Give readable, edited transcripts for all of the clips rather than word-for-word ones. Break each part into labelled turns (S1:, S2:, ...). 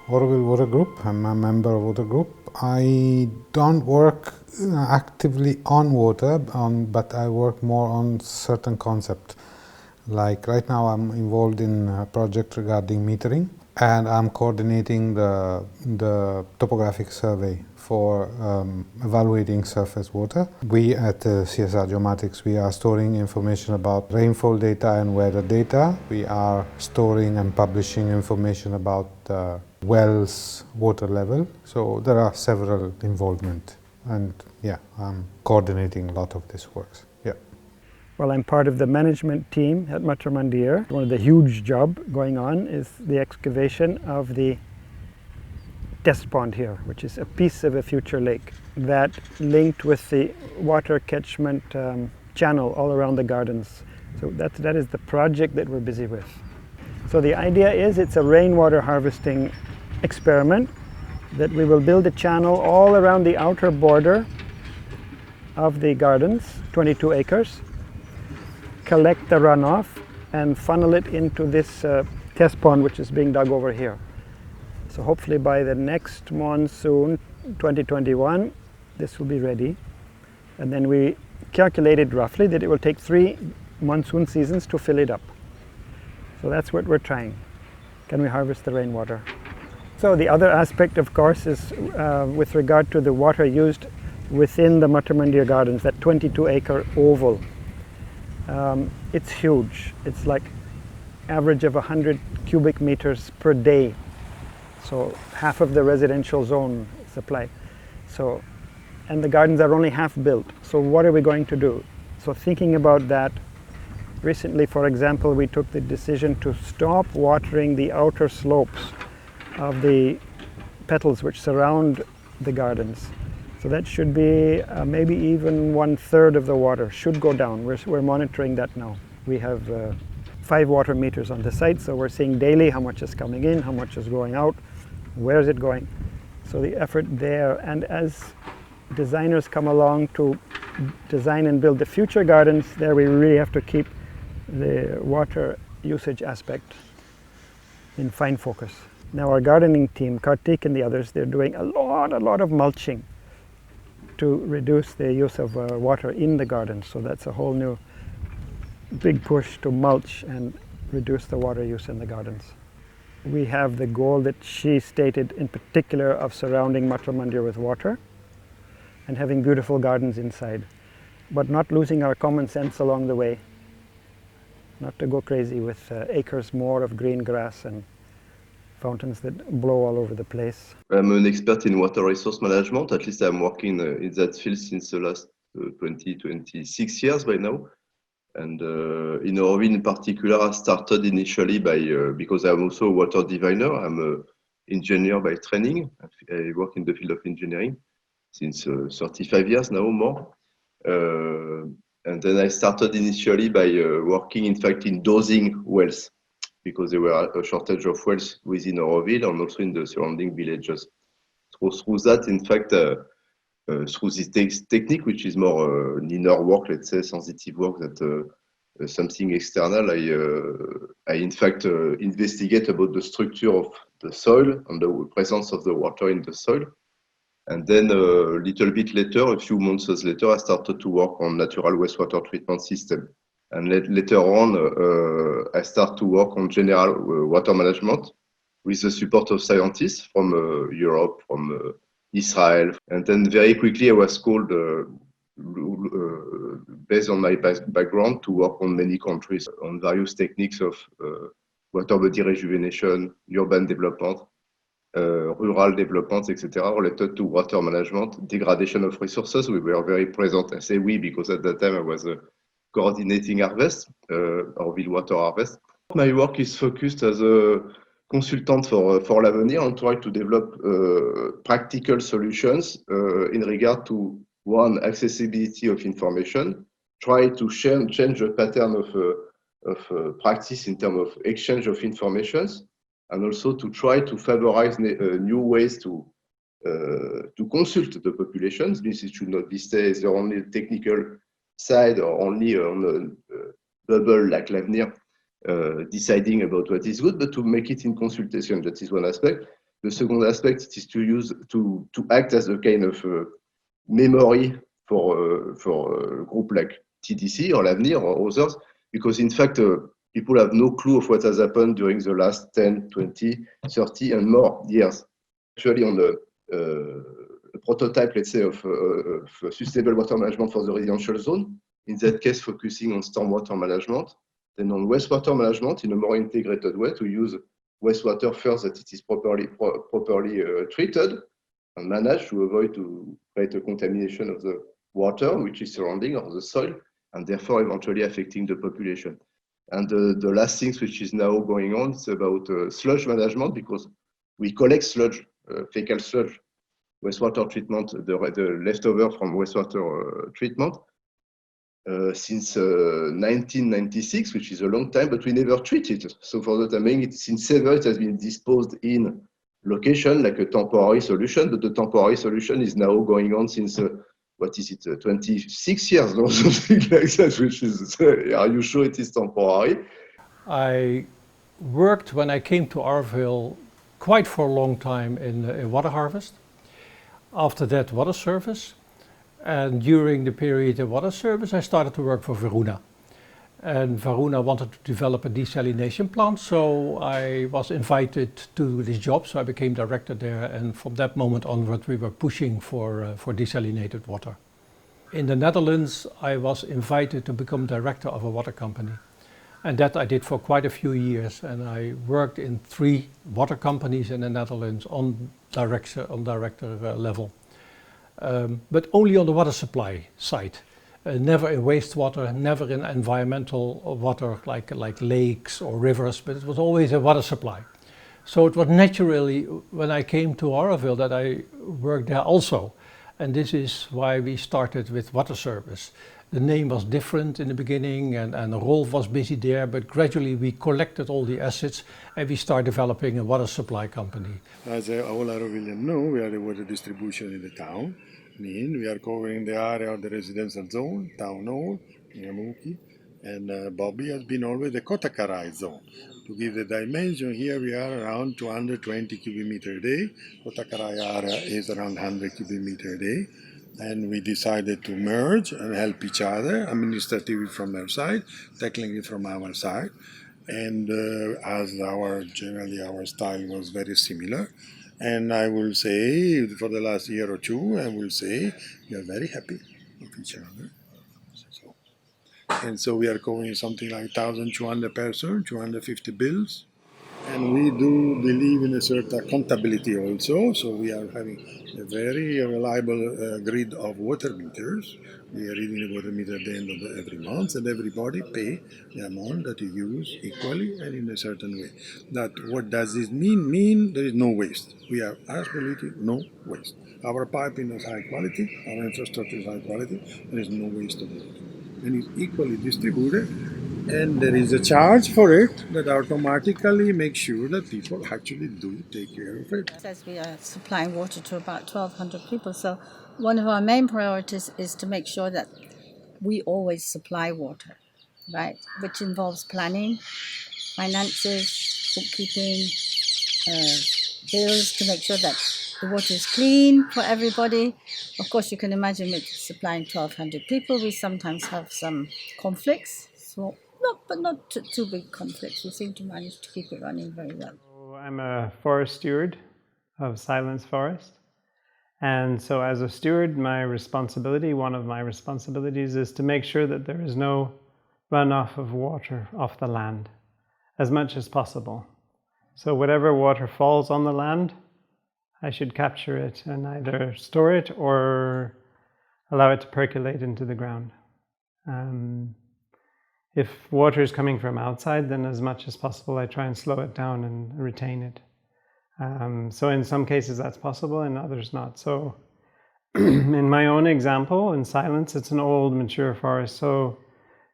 S1: Auroville Water Group. I'm a member of Water Group. I don't work actively on water, but I work more on certain concepts. Like right now I'm involved in a project regarding metering, and I'm coordinating the topographic survey for evaluating surface water. We at CSR Geomatics, we are storing information about rainfall data and weather data. We are storing and publishing information about wells water level. So there are several involvement, and yeah, I'm coordinating a lot of this work. Yeah.
S2: Well, I'm part of the management team at Matramandir. One of the huge job going on is the excavation of the test pond here, which is a piece of a future lake that linked with the water catchment channel all around the gardens. So that is the project that we're busy with. So the idea is it's a rainwater harvesting experiment that we will build a channel all around the outer border of the gardens, 22 acres, collect the runoff and funnel it into this test pond which is being dug over here. So hopefully by the next monsoon, 2021, this will be ready. And then we calculated roughly that it will take 3 monsoon seasons to fill it up. So that's what we're trying. Can we harvest the rainwater? So the other aspect, of course, is with regard to the water used within the Matramandir Gardens, that 22-acre oval. It's huge. It's like average of 100 cubic meters per day. So half of the residential zone supply. So, and the gardens are only half built. So what are we going to do? So thinking about that, recently, for example, we took the decision to stop watering the outer slopes of the petals which surround the gardens. So that should be maybe even 1/3 of the water should go down. We're monitoring that now. We have 5 water meters on the site, so we're seeing daily how much is coming in, how much is going out, where is it going. So the effort there, and as designers come along to design and build the future gardens, there we really have to keep the water usage aspect in fine focus. Now our gardening team, Kartik and the others, they're doing a lot of mulching to reduce the use of water in the garden. So that's a whole new big push to mulch and reduce the water use in the gardens. We have the goal that she stated in particular of surrounding Matramandir with water and having beautiful gardens inside, but not losing our common sense along the way. Not to go crazy with acres more of green grass and fountains that blow all over the place.
S3: I'm an expert in water resource management. At least I'm working in that field since the last 26 years by now. And in Auroville in particular, I started initially by, because I'm also a water diviner. I'm an engineer by training. I work in the field of engineering since 35 years now, more. And then I started initially by working, in fact, in dosing wells, because there were a shortage of wells within Auroville and also in the surrounding villages. So through that, in fact, through this technique, which is more inner work, let's say, sensitive work, that something external, I in fact investigate about the structure of the soil and the presence of the water in the soil. And then a little bit later, a few months later, I started to work on natural wastewater treatment system. And later on, I start to work on general water management with the support of scientists from Europe, from Israel. And then very quickly I was called, based on my background, to work on many countries on various techniques of water body rejuvenation, urban development, rural development, etc., related to water management, degradation of resources. We were very present. I say we because at that time I was coordinating harvest, Auroville water harvest. My work is focused as a consultant for l'Avenir and try to develop practical solutions in regard to, one, accessibility of information, try to change the pattern of practice in terms of exchange of informations, and also to try to favorize new ways to consult the populations. This should not be stay the only technical side or only on a bubble like l'Avenir, deciding about what is good, but to make it in consultation. That is one aspect. The second aspect is to use to act as a kind of memory for a group like TDC or l'Avenir or others, because in fact people have no clue of what has happened during the last 10, 20, 30 and more years. Actually on the prototype, let's say, of sustainable water management for the residential zone, in that case focusing on stormwater management, then on wastewater management in a more integrated way to use wastewater first that it is properly treated and managed to avoid to create a contamination of the water which is surrounding or the soil and therefore eventually affecting the population. And the last thing which is now going on is about sludge management, because we collect sludge, fecal sludge, wastewater treatment, the leftover from wastewater treatment since 1996, which is a long time, but we never treat it. So for the time being, since ever, it has been disposed in location like a temporary solution, but the temporary solution is now going on since, what is it, 26 years or something like that, which is, are you sure it is temporary?
S4: I worked, when I came to Auroville, quite for a long time in water harvest. After that, water service. And during the period of water service, I started to work for Varuna. And Varuna wanted to develop a desalination plant, so I was invited to this job, so I became director there, and from that moment onward we were pushing for desalinated water. In the Netherlands, I was invited to become director of a water company. And that I did for quite a few years, and I worked in 3 water companies in the Netherlands on director level. But only on the water supply side, never in wastewater, never in environmental water like lakes or rivers, but it was always a water supply. So it was naturally when I came to Auroville that I worked there also, and this is why we started with water service. The name was different in the beginning and Rolf was busy there, but gradually we collected all the assets and we started developing a water supply company.
S5: As all Aurovillians know, we are the water distribution in the town. We are covering the area of the residential zone, town hall, Yamuki, and Bobby has been always the Kotakarai zone. To give the dimension, here we are around 220 cubic meter a day. Kotakarai area is around 100 cubic meter a day. And we decided to merge and help each other, administratively from their side, technically from our side. And as generally our style was very similar. And I will say, for the last year or two, I will say, we are very happy with each other. And so we are covering something like 1,200 persons, 250 bills. And we do believe in a certain accountability also. So we are having a very reliable grid of water meters. We are reading the water meter at the end of every month, and everybody pay the amount that you use equally and in a certain way. That what does this mean? Mean there is no waste. We have absolutely no waste. Our piping is high quality, our infrastructure is high quality, there is no waste of water. And it's equally distributed, and there is a charge for it that automatically makes sure that people actually do take care of it.
S6: As we are supplying water to about 1,200 people, so one of our main priorities is to make sure that we always supply water, right? Which involves planning, finances, bookkeeping, bills, to make sure that the water is clean for everybody. Of course, you can imagine with supplying 1,200 people, we sometimes have some conflicts. So, not too big conflicts. We seem to manage to keep it running very well.
S2: I'm a forest steward of Silence Forest. And so as a steward, one of my responsibilities is to make sure that there is no runoff of water off the land as much as possible. So whatever water falls on the land, I should capture it and either store it or allow it to percolate into the ground. If water is coming from outside, then as much as possible I try and slow it down and retain it. So in some cases that's possible, in others not. So in my own example, in Silence, it's an old, mature forest, so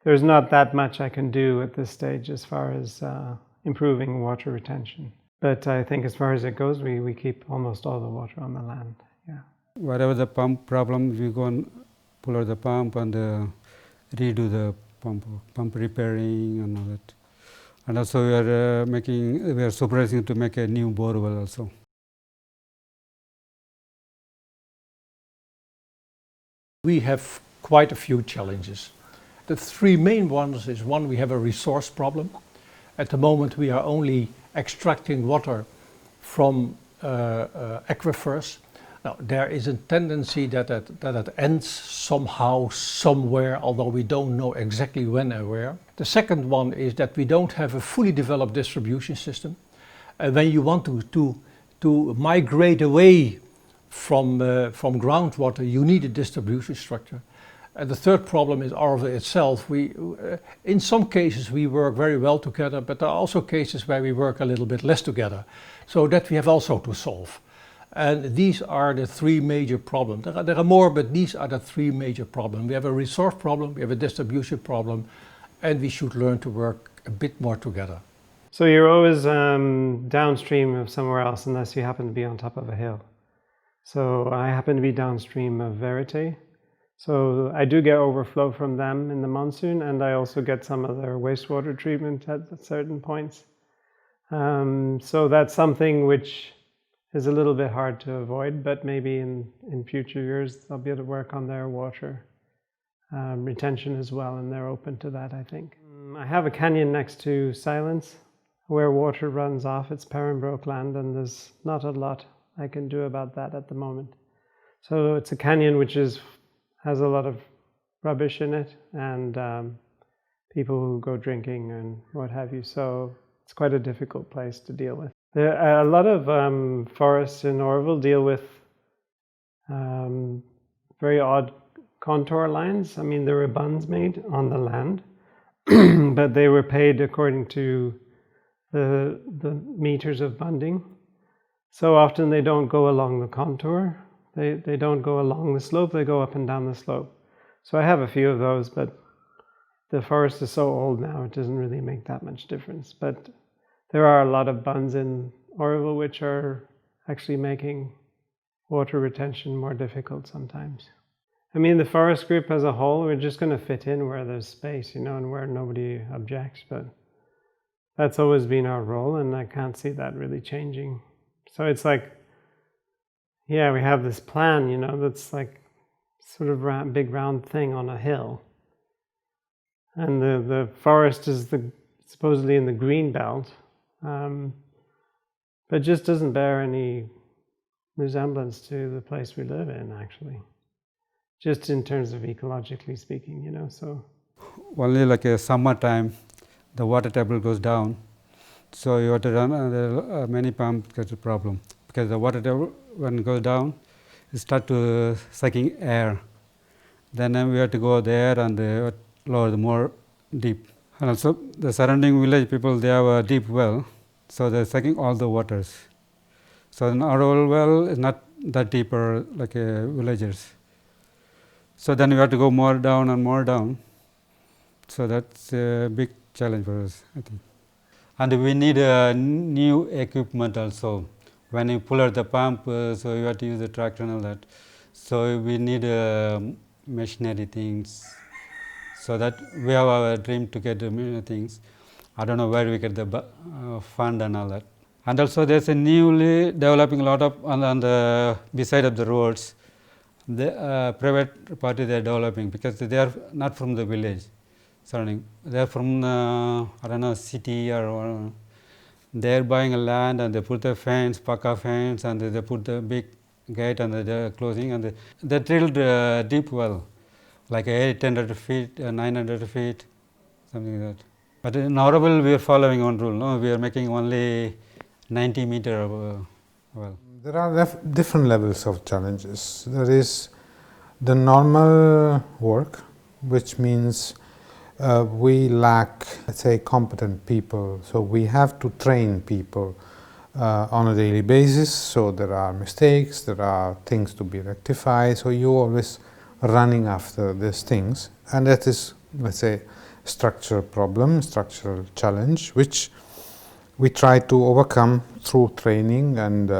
S2: there's not that much I can do at this stage as far as improving water retention. But I think as far as it goes, we keep almost all the water on the land, yeah.
S7: Whatever the pump problem, we go and pull out the pump and redo the pump repairing and all that. And also we are supervising to make a new borewell also.
S4: We have quite a few challenges. The three main ones is one, we have a resource problem. At the moment we are only extracting water from aquifers. Now there is a tendency that it ends somehow, somewhere, although we don't know exactly when and where. The second one is that we don't have a fully developed distribution system. When you want to migrate away from groundwater, you need a distribution structure. And the third problem is Auroville itself. In some cases we work very well together, but there are also cases where we work a little bit less together. So that we have also to solve. And these are the three major problems. There are more, but these are the three major problems. We have a resource problem, we have a distribution problem, and we should learn to work a bit more together.
S8: So you're always downstream of somewhere else unless you happen to be on top of a hill. So I happen to be downstream of Verite. So I do get overflow from them in the monsoon, and I also get some of their wastewater treatment at certain points. So that's something which is a little bit hard to avoid, but maybe in future years I'll be able to work on their water retention as well, and they're open to that, I think. I have a canyon next to Silence where water runs off. It's Perinbroke land, and there's not a lot I can do about that at the moment. So it's a canyon which has a lot of rubbish in it, and people who go drinking and what have you, so it's quite a difficult place to deal with. There are a lot of forests in Auroville deal with very odd contour lines. I mean, there were bunds made on the land, but they were paid according to the meters of bunding. So often they don't go along the contour. They don't go along the slope, they go up and down the slope. So I have a few of those, but the forest is so old now, it doesn't really make that much difference. But there are a lot of bunds in Auroville which are actually making water retention more difficult sometimes. I mean, the forest group as a whole, we're just going to fit in where there's space, and where nobody objects, but that's always been our role, and I can't see that really changing. So it's like, yeah, we have this plan, that's like sort of big round thing on a hill. And the forest is supposedly in the green belt, but just doesn't bear any resemblance to the place we live in, actually. Just in terms of ecologically speaking, so.
S7: Only like a summertime, the water table goes down. So you have to run, many pumps get a problem. Because the water table, when it goes down, it starts to sucking air. Then we have to go there and lower the more deep. And also the surrounding village people, they have a deep well, so they're sucking all the waters. So in our well is not that deeper like villagers. So then we have to go more down and more down. So that's a big challenge for us, I think. And we need new equipment also. When you pull out the pump, so you have to use the tractor and all that. So we need machinery things. So that we have our dream to get many things. I don't know where we get the fund and all that. And also there's a newly developing a lot of on the beside of the roads. The private party they are developing, because they are not from the village surrounding. They are from I don't know, city or they are buying a land, and they put the fence, paka fence, and they put the big gate, and they are closing, and they drilled a deep well, like 800 feet, 900 feet, something like that. But in Auroville we are following one rule. No, we are making only 90 meter of well.
S1: There are different levels of challenges. There is the normal work, which means we lack, let's say, competent people. So we have to train people on a daily basis. So there are mistakes, there are things to be rectified. So you're always running after these things. And that is, let's say, structural problem, structural challenge, which we try to overcome through training and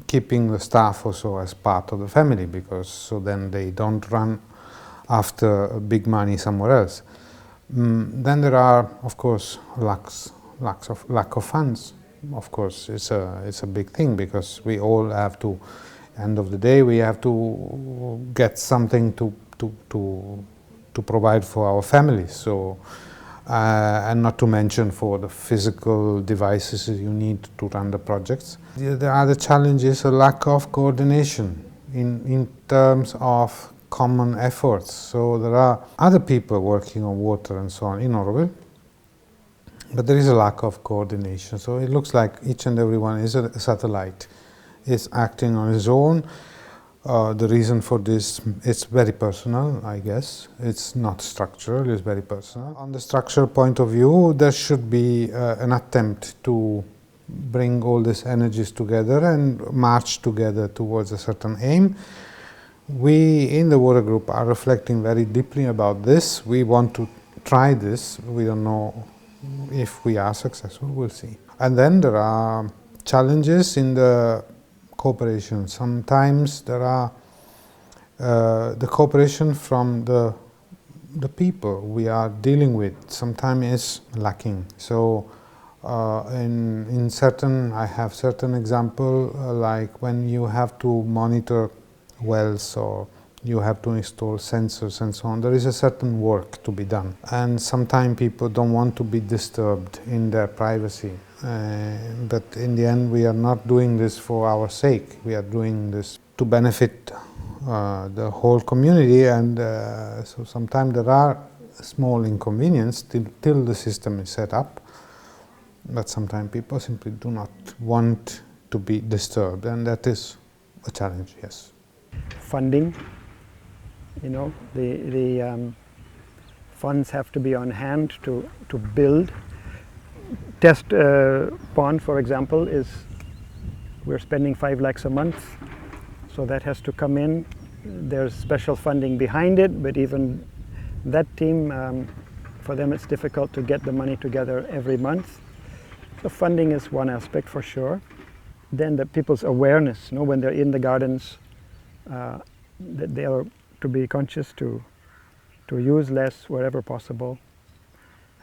S1: keeping the staff also as part of the family, because so then they don't run after big money somewhere else. Then there are, of course, lack of funds. Of course, it's a big thing, because we all have to End of the day, we have to get something to provide for our families. So, and not to mention for the physical devices you need to run the projects. The other challenge is a lack of coordination in terms of common efforts. So there are other people working on water and so on in Auroville, but there is a lack of coordination. So it looks like each and every one is a satellite, is acting on its own. The reason for this, it's very personal, I guess. It's not structural, it's very personal. On the structural point of view, there should be an attempt to bring all these energies together and march together towards a certain aim. We in the water group are reflecting very deeply about this. We want to try this. We don't know if we are successful, we'll see. And then there are challenges in the cooperation. Sometimes there are the cooperation from the people we are dealing with sometimes is lacking. So in certain, I have certain example like when you have to monitor wells or you have to install sensors and so on, there is a certain work to be done. And sometimes people don't want to be disturbed in their privacy. But in the end, we are not doing this for our sake. We are doing this to benefit the whole community, and so sometimes there are small inconveniences till the system is set up. But sometimes people simply do not want to be disturbed, and that is a challenge, yes.
S2: Funding, you know, the funds have to be on hand to build. Test pond, for example, we're spending 5 lakhs a month, so that has to come in. There's special funding behind it, but even that team, for them it's difficult to get the money together every month. So funding is one aspect for sure. Then the people's awareness, you know, when they're in the gardens, that they are to be conscious to use less wherever possible.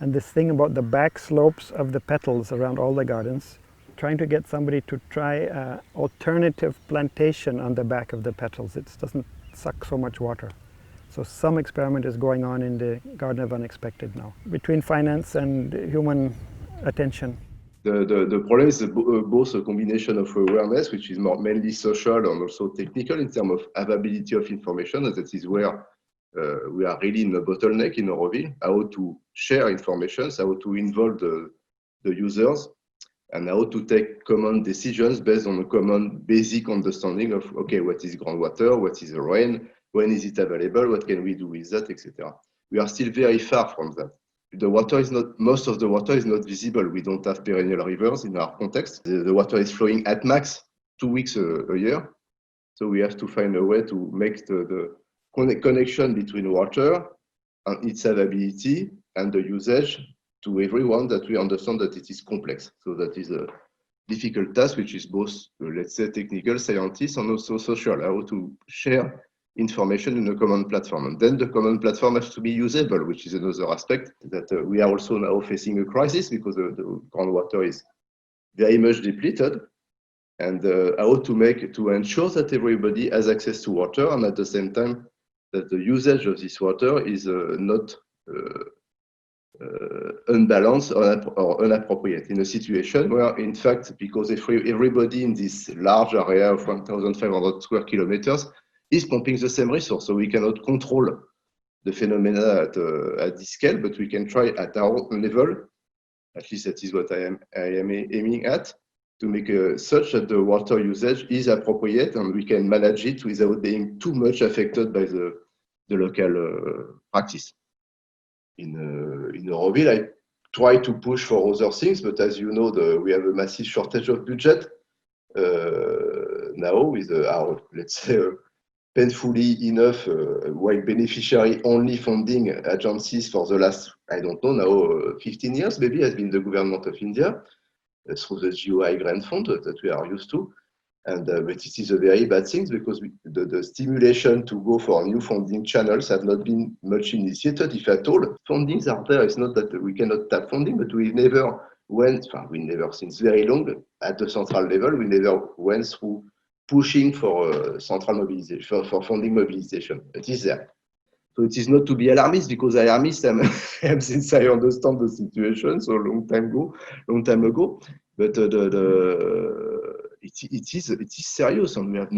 S2: And this thing about the back slopes of the petals around all the gardens, trying to get somebody to try alternative plantation on the back of the petals. It doesn't suck so much water. So some experiment is going on in the Garden of Unexpected now, between finance and human attention.
S3: The problem is both a combination of awareness, which is mainly social and also technical in terms of availability of information, and that is where we are really in a bottleneck in Auroville, how to share information, how to involve the users, and how to take common decisions based on a common basic understanding of, okay, what is groundwater, what is the rain, when is it available, what can we do with that, etc. We are still very far from that. The water is not, most of the water is not visible. We don't have perennial rivers in our context. The water is flowing at max 2 weeks a year. So we have to find a way to make the connection between water and its availability and the usage to everyone, that we understand that it is complex. So that is a difficult task, which is both, let's say, technical, scientists, and also social, how to share information in a common platform. And then the common platform has to be usable, which is another aspect that we are also now facing a crisis, because the groundwater is very much depleted. And how to ensure that everybody has access to water, and at the same time that the usage of this water is not unbalanced or inappropriate in a situation where, in fact, because everybody in this large area of 1,500 square kilometers is pumping the same resource, so we cannot control the phenomena at this scale, but we can try at our own level, at least that is what I am aiming at, to make such that the water usage is appropriate and we can manage it without being too much affected by the local practice. In Auroville, I try to push for other things, but as you know, we have a massive shortage of budget now with our, let's say, painfully enough, while beneficiary only funding agencies for the last, I don't know now, 15 years maybe, has been the government of India through the GOI grant fund that we are used to. And but it is a very bad thing, because the stimulation to go for new funding channels have not been much initiated, if at all. Fundings are there. It's not that we cannot tap funding, but we never, since very long, at the central level, we never went through pushing for central mobilization, for funding mobilization. It is there. So it is not to be alarmist, because alarmist am since I understand the situation so long time ago. But it is serious, and we have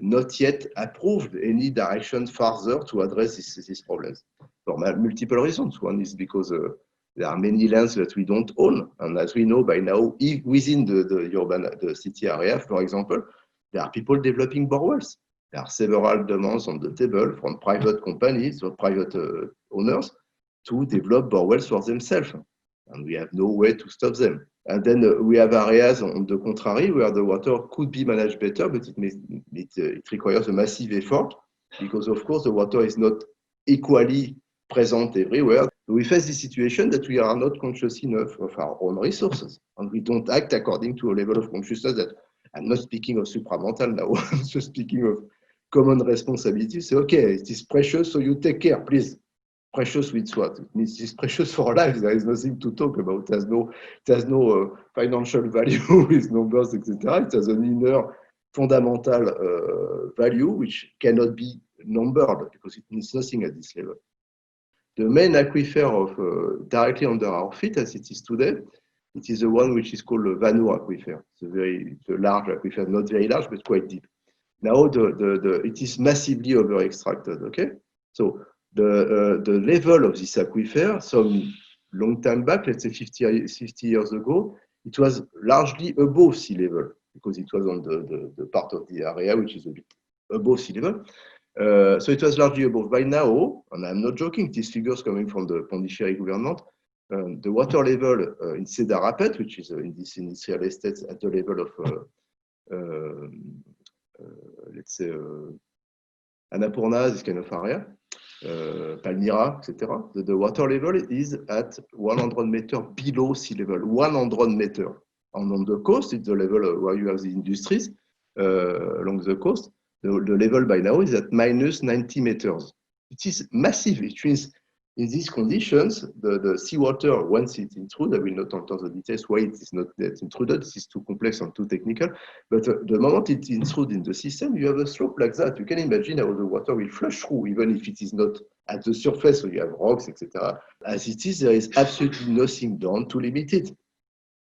S3: not yet approved any direction further to address these problems for multiple reasons. One is because there are many lands that we don't own, and as we know by now, within the city area, for example, there are people developing borewells. There are several demands on the table from private companies or private owners to develop borewells for themselves, and we have no way to stop them. And then we have areas, on the contrary, where the water could be managed better, but it requires a massive effort, because of course the water is not equally present everywhere. We face the situation that we are not conscious enough of our own resources, and we don't act according to a level of consciousness that, I'm not speaking of supramental now, I'm just speaking of common responsibility. Say, okay, it is precious, so you take care, please. Precious with what? It means it's precious for life. There is nothing to talk about. It has no financial value with numbers, etc. It has an inner fundamental value which cannot be numbered, because it means nothing at this level. The main aquifer of directly under our feet, as it is today, it is the one which is called the Vano aquifer. It's a large aquifer, not very large, but quite deep. Now it is massively over extracted. Okay, so the level of this aquifer, some long time back, let's say 50 years ago, it was largely above sea level, because it was on the part of the area which is a bit above sea level. So it was largely above. By now, and I'm not joking, these figures coming from the Pondicherry government, the water level in Cedar Rapids, which is in this industrial estate, at the level of, let's say, Annapurna, this kind of area, Palmyra, etc. The water level is at 100 meters below sea level, 100 meters. And on the coast, it's the level where you have the industries along the coast. The level by now is at minus 90 meters. It is massive. It means in these conditions, the seawater, once it intrudes, I will not enter the details why it is not yet intruded. This is too complex and too technical. But the moment it intrudes in the system, you have a slope like that. You can imagine how the water will flush through, even if it is not at the surface, so you have rocks, etc. As it is, there is absolutely nothing done to limit it.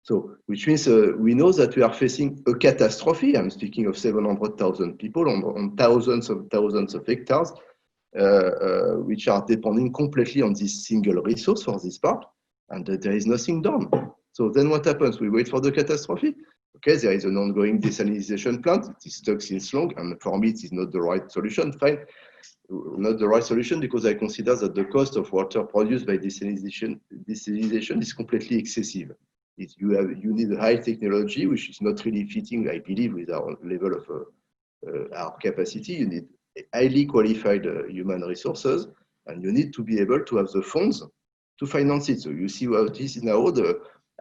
S3: So, which means we know that we are facing a catastrophe. I'm speaking of 700,000 people on thousands of hectares, which are depending completely on this single resource for this part, and there is nothing done. So then what happens? We wait for the catastrophe. Okay, there is an ongoing desalinization plant. It is stuck since long, and for me, it is not the right solution. Fine, not the right solution, because I consider that the cost of water produced by desalinization is completely excessive. You need a high technology, which is not really fitting, I believe, with our level of our capacity. You need highly qualified human resources, and you need to be able to have the funds to finance it. So you see what is now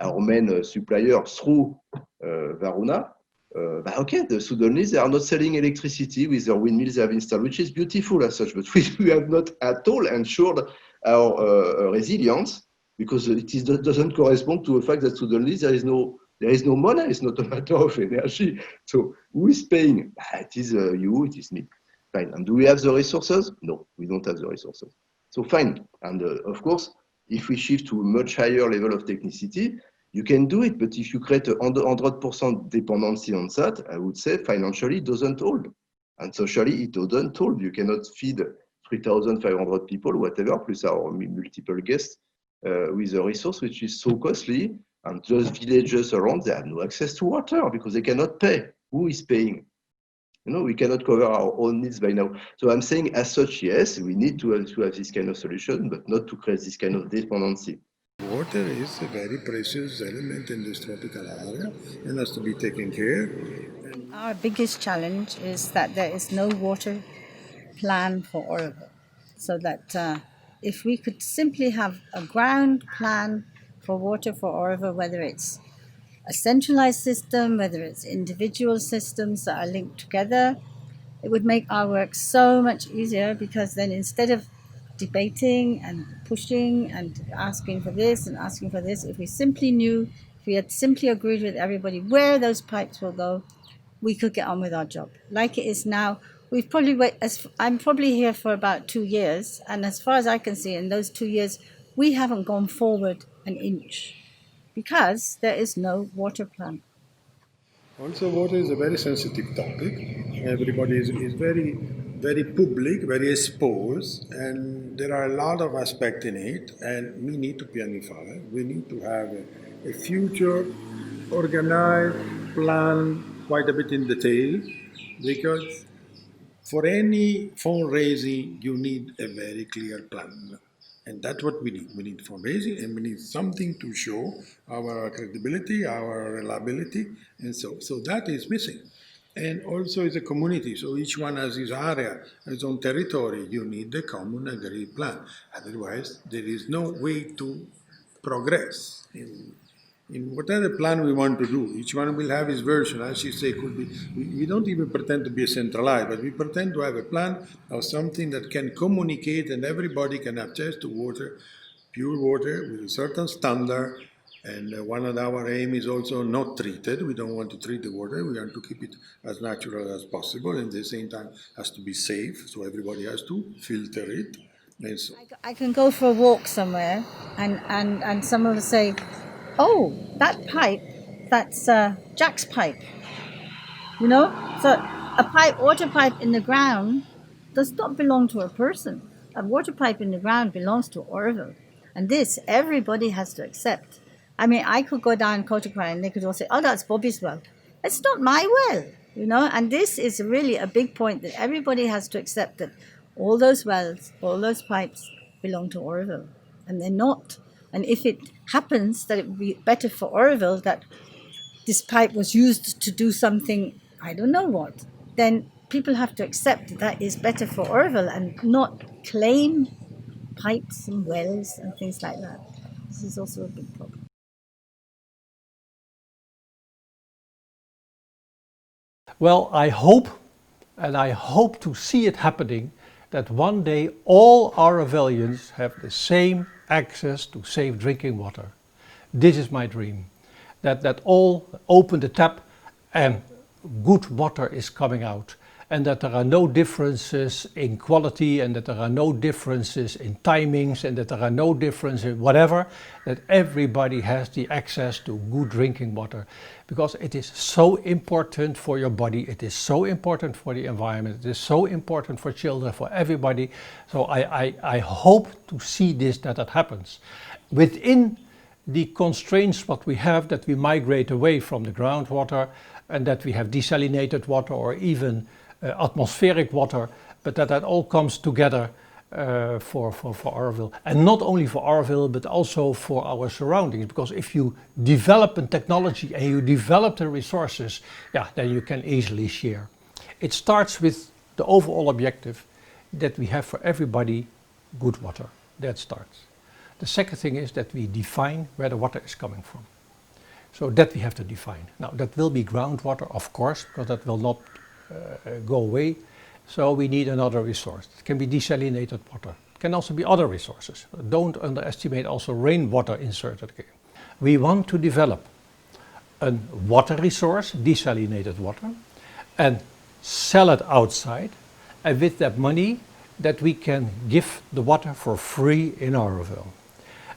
S3: our main supplier through Varuna. Okay, suddenly they are not selling electricity with their windmills they have installed, which is beautiful as such, but we have not at all ensured our resilience, because it doesn't correspond to the fact that suddenly there is no money. It's not a matter of energy. So who is paying? It is you, it is me. Fine. And do we have the resources? No, we don't have the resources. So fine. And of course, if we shift to a much higher level of technicity, you can do it. But if you create a 100% dependency on that, I would say financially it doesn't hold. And socially it doesn't hold. You cannot feed 3,500 people, whatever, plus our multiple guests, with a resource which is so costly, and those villages around, they have no access to water because they cannot pay. Who is paying? We cannot cover our own needs by now. So I'm saying, as such, yes, we need to have this kind of solution, but not to create this kind of dependency.
S5: Water is a very precious element in this tropical area and has to be taken care.
S6: Our biggest challenge is that there is no water plan for Auroville. So that if we could simply have a ground plan for water for Auroville, whether it's a centralized system, whether it's individual systems that are linked together, it would make our work so much easier, because then instead of debating and pushing and asking for this and asking for this, if we simply knew, if we had simply agreed with everybody where those pipes will go, we could get on with our job. Like it is now, we've probably I'm probably here for about 2 years, and as far as I can see, in those 2 years, we haven't gone forward an inch because there is no water plan.
S5: Also, water is a very sensitive topic. Everybody is very, very public, very exposed, and there are a lot of aspects in it. And we need to pianify. We need to have a future organized plan, quite a bit in detail, because for any fundraising, you need a very clear plan. And that's what we need. We need fundraising and we need something to show our credibility, our reliability. And so that is missing. And also it's a community. So each one has his area, his own territory. You need a common agreed plan. Otherwise, there is no way to progress in whatever plan we want to do. Each one will have his version. As you say, could be. We don't even pretend to be centralized, but we pretend to have a plan of something that can communicate and everybody can have access to water, pure water with a certain standard. And one of our aim is also not treated. We don't want to treat the water. We want to keep it as natural as possible, and at the same time has to be safe. So everybody has to filter it. And so
S6: I can go for a walk somewhere, and someone will say, "Oh, that pipe, that's Jack's pipe." You know, so a water pipe in the ground does not belong to a person. A water pipe in the ground belongs to Auroville, and this everybody has to accept. I mean, I could go down Kotakai and they could all say, "Oh, that's Bobby's well." It's not my well, you know, and this is really a big point that everybody has to accept that all those wells, all those pipes belong to Auroville, and they're not. And if it happens that it would be better for Auroville that this pipe was used to do something, I don't know what, then people have to accept that is better for Auroville and not claim pipes and wells and things like that. This is also a big problem.
S4: Well, I hope, and I hope to see it happening, that one day all Aurovillians have the same access to safe drinking water. This is my dream, that all open the tap and good water is coming out, and that there are no differences in quality, and that there are no differences in timings, and that there are no differences in whatever, that everybody has the access to good drinking water, because it is so important for your body, it is so important for the environment, it is so important for children, for everybody. So I hope to see that happens. Within the constraints what we have, that we migrate away from the groundwater, and that we have desalinated water or even atmospheric water, but that all comes together for Auroville. And not only for Auroville, but also for our surroundings. Because if you develop a technology and you develop the resources, yeah, then you can easily share. It starts with the overall objective that we have for everybody good water. That starts. The second thing is that we define where the water is coming from. So that we have to define. Now that will be groundwater, of course, because that will not go away. So we need another resource. It can be desalinated water. It can also be other resources. Don't underestimate also rainwater inserted here. We want to develop a water resource, desalinated water, and sell it outside. And with that money, that we can give the water for free in Auroville.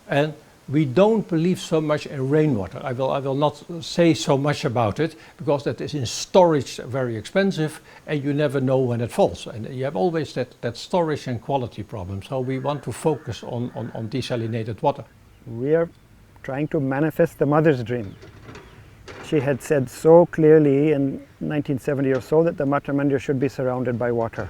S4: And we don't believe so much in rainwater. I will not say so much about it, because that is in storage very expensive and you never know when it falls. And you have always that storage and quality problem. So we want to focus on desalinated water.
S2: We are trying to manifest the mother's dream. She had said so clearly in 1970 or so that the Matra Mandir should be surrounded by water.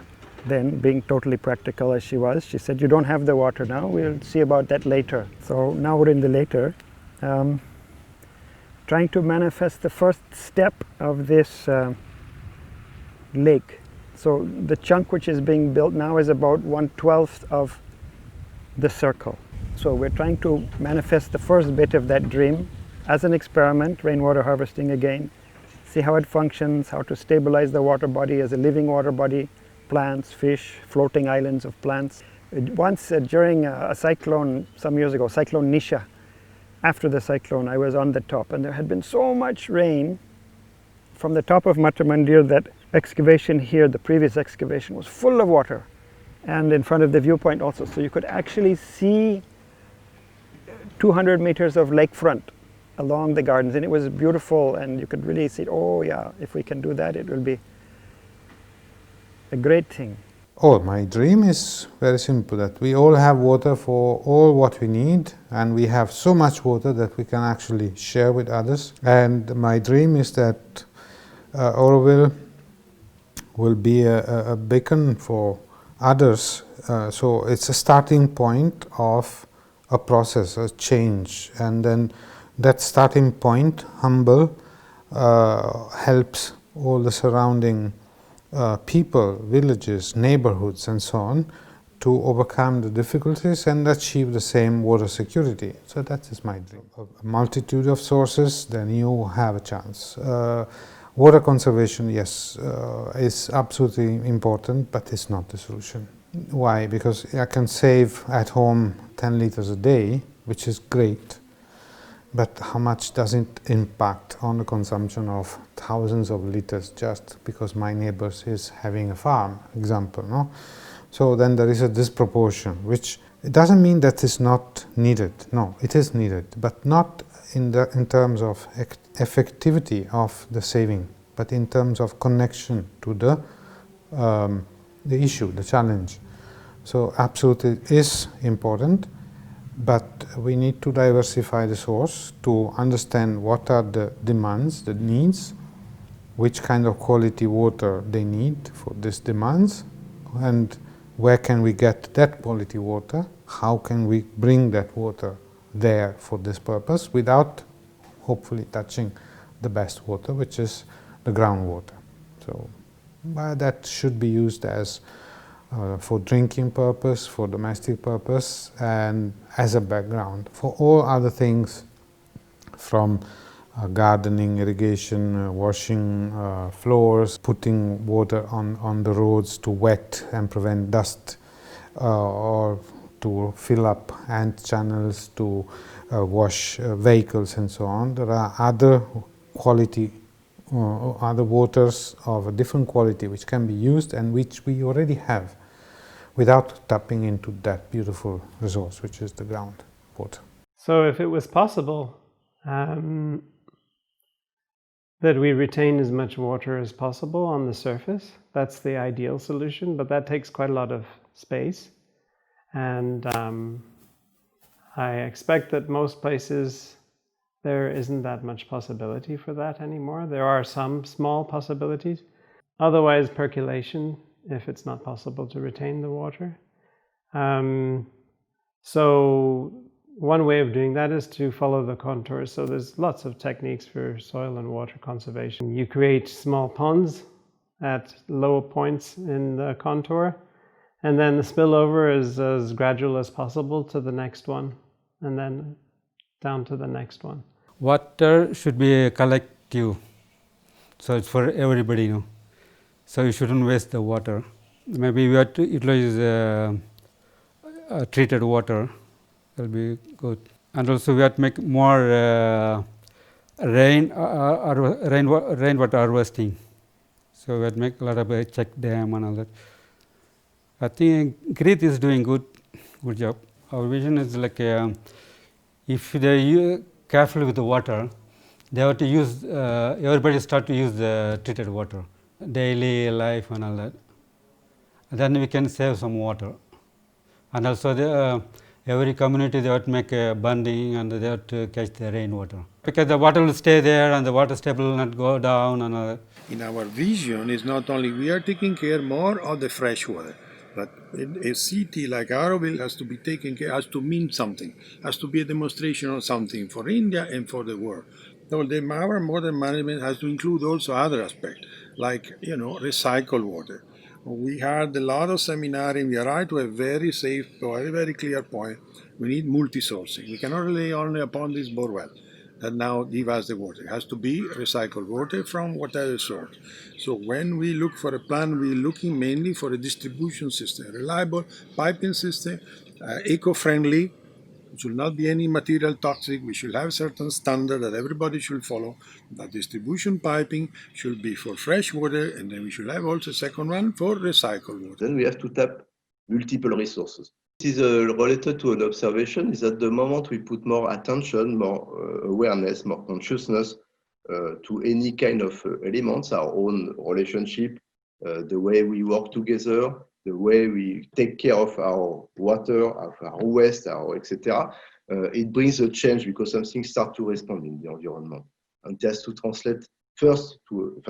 S2: Then, being totally practical as she was, she said, "You don't have the water now, we'll see about that later." So now we're in the later, trying to manifest the first step of this lake. So the chunk which is being built now is about 1/12 of the circle. So we're trying to manifest the first bit of that dream as an experiment, rainwater harvesting again, see how it functions, how to stabilize the water body as a living water body, plants, fish, floating islands of plants. Once during a cyclone some years ago, Cyclone Nisha, after the cyclone, I was on the top and there had been so much rain From the top of Matramandir, that excavation here, the previous excavation, was full of water, and in front of the viewpoint also. So you could actually see 200 meters of lakefront along the gardens, and it was beautiful, and you could really see, oh yeah, if we can do that, it will be a great thing.
S1: Oh, my dream is very simple, that we all have water for all what we need, and we have so much water that we can actually share with others. And my dream is that Auroville will be a beacon for others. So it's a starting point of a process, a change, and then that starting point, humble, helps all the surrounding people, villages, neighborhoods and so on to overcome the difficulties and achieve the same water security. So that is my dream. A multitude of sources, then you have a chance. Water conservation, yes, is absolutely important, but it's not the solution. Why? Because I can save at home 10 liters a day, which is great, but how much does it impact on the consumption of thousands of liters just because my neighbor is having a farm, example, no? So then there is a disproportion, which it doesn't mean that it's not needed. No, it is needed, but not in terms of effectivity of the saving, but in terms of connection to the issue, the challenge. So absolutely is important, but we need to diversify the source to understand what are the demands, the needs, which kind of quality water they need for these demands, and where can we get that quality water, how can we bring that water there for this purpose without hopefully touching the best water, which is the groundwater. So that should be used as for drinking purpose, for domestic purpose, and as a background for all other things, from gardening, irrigation, washing floors, putting water on the roads to wet and prevent dust, or to fill up ant channels, to wash vehicles and so on. There are other quality, other waters of a different quality which can be used and which we already have without tapping into that beautiful resource, which is the groundwater.
S8: So if it was possible that we retain as much water as possible on the surface, that's the ideal solution, but that takes quite a lot of space. And I expect that most places there isn't that much possibility for that anymore. There are some small possibilities. Otherwise, percolation, if it's not possible to retain the water. So one way of doing that is to follow the contours. So there's lots of techniques for soil and water conservation. You create small ponds at low points in the contour, and then the spillover is as gradual as possible to the next one, and then down to the next one.
S7: Water should be collective, so it's for everybody, you know. So you shouldn't waste the water. Maybe we have to utilize treated water. Will be good. And also we have to make more rainwater harvesting. So we have to make a lot of check dam and all that. I think Crete is doing good job. Our vision is like if they careful with the water, they have to use, everybody start to use the treated water, daily life and all that. And then we can save some water. And also every community they have to make a bonding and they have to catch the rainwater. Because the water will stay there and the water stable will not go down and all that.
S5: In our vision is not only we are taking care more of the fresh water, but a city like Auroville has to be taken care, has to mean something, has to be a demonstration of something for India and for the world. So our modern management has to include also other aspects, like, recycled water. We had a lot of seminars, and we arrived to a very safe, very clear point. We need multi-sourcing. We cannot rely only upon this borewell that now give us the water. It has to be recycled water from whatever source. So when we look for a plan, we're looking mainly for a distribution system, a reliable piping system, eco-friendly, It should not be any material toxic. We should have certain standard that everybody should follow. The distribution piping should be for fresh water, and then we should have also a second one for recycled water.
S3: Then we have to tap multiple resources. This is related to an observation, is that the moment we put more attention, more awareness, more consciousness to any kind of elements, our own relationship, the way we work together, the way we take care of our water, of our waste, our etc., it brings a change because something starts to respond in the environment. And it has to translate first to,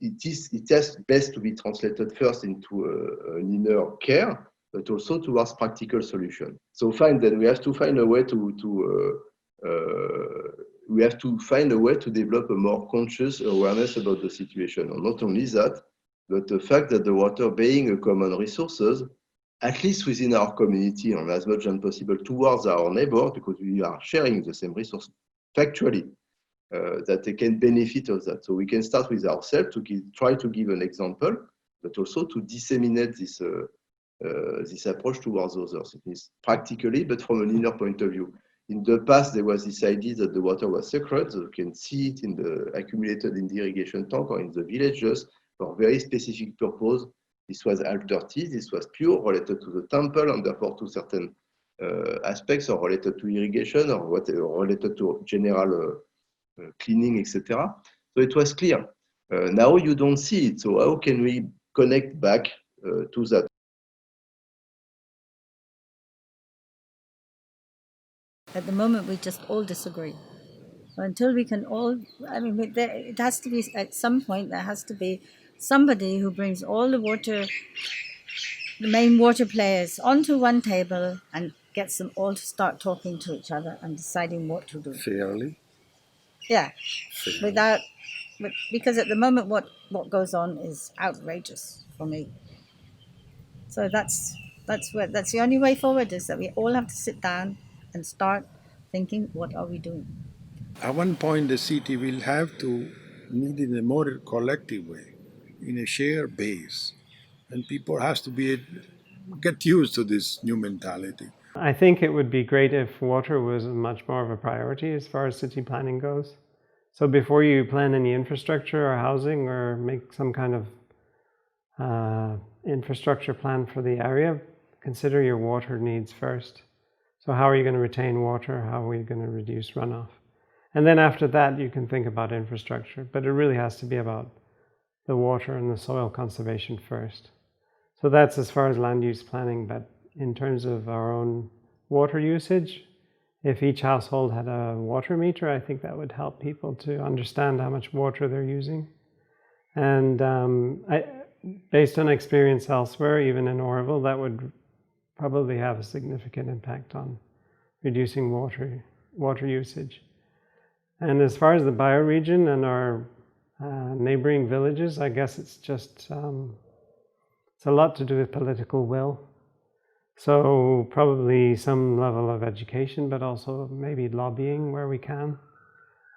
S3: it has best to be translated first into an inner care, but also towards practical solution. So then we have to find a way to develop a more conscious awareness about the situation. And not only that, but the fact that the water being a common resources, at least within our community and as much as possible towards our neighbors, because we are sharing the same resource factually, that they can benefit of that. So we can start with ourselves to try to give an example, but also to disseminate this approach towards others. It means practically, but from an inner point of view. In the past, there was this idea that the water was sacred, so you can see it in the accumulated in the irrigation tank or in the villages for very specific purpose. This was half dirty, this was pure, related to the temple, and therefore to certain aspects or related to irrigation or whatever, related to general cleaning, etc. So it was clear. Now you don't see it, so how can we connect back to that?
S6: At the moment, we just all disagree. So until we can all, it has to be, at some point, there has to be somebody who brings all the water, the main water players onto one table and gets them all to start talking to each other and deciding what to do.
S5: Fairly.
S6: Yeah.
S5: Fairly.
S6: Because at the moment, what goes on is outrageous for me. So that's the only way forward, is that we all have to sit down and start thinking, what are we doing?
S5: At one point, the city will have to meet in a more collective way, in a shared base, and people has to get used to this new mentality.
S8: I think it would be great if water was much more of a priority as far as city planning goes. So before you plan any infrastructure or housing or make some kind of infrastructure plan for the area, consider your water needs first. So how are you going to retain water? How are we going to reduce runoff? And then after that, you can think about infrastructure. But it really has to be about the water and the soil conservation first. So that's as far as land use planning. But in terms of our own water usage, if each household had a water meter, I think that would help people to understand how much water they're using. And based on experience elsewhere, even in Auroville, that would probably have a significant impact on reducing water usage. And as far as the bioregion and our neighboring villages, I guess it's just, it's a lot to do with political will. So probably some level of education, but also maybe lobbying where we can.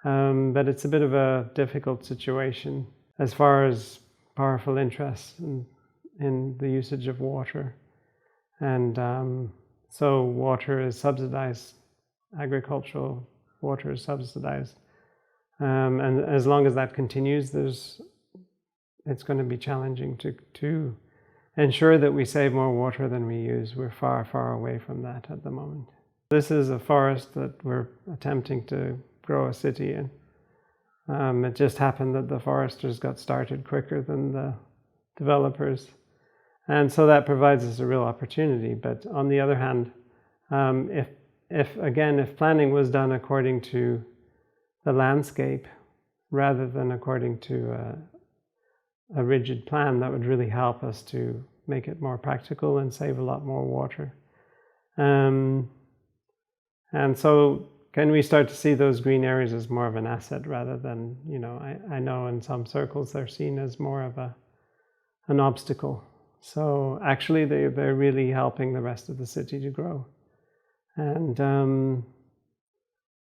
S8: But it's a bit of a difficult situation as far as powerful interests in the usage of water. And so water is subsidized, agricultural water is subsidized. And as long as that continues, it's going to be challenging to ensure that we save more water than we use. We're far, far away from that at the moment. This is a forest that we're attempting to grow a city in. It just happened that the foresters got started quicker than the developers. And so that provides us a real opportunity. But on the other hand, if planning was done according to the landscape rather than according to a rigid plan, that would really help us to make it more practical and save a lot more water. And so can we start to see those green areas as more of an asset rather than, I know in some circles they're seen as more of an obstacle. So actually they're really helping the rest of the city to grow. And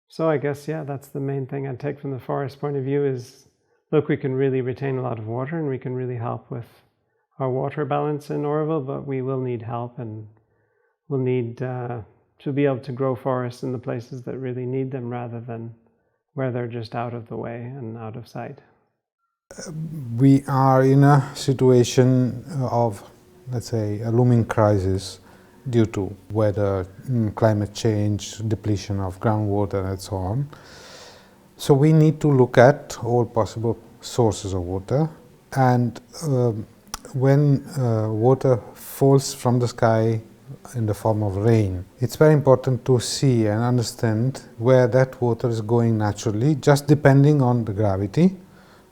S8: so I guess, that's the main thing I'd take from the forest point of view is, look, we can really retain a lot of water and we can really help with our water balance in Auroville, but we will need help and we'll need to be able to grow forests in the places that really need them rather than where they're just out of the way and out of sight.
S1: We are in a situation of, let's say, a looming crisis due to weather, climate change, depletion of groundwater and so on. So we need to look at all possible sources of water, and when water falls from the sky in the form of rain, it's very important to see and understand where that water is going naturally, just depending on the gravity.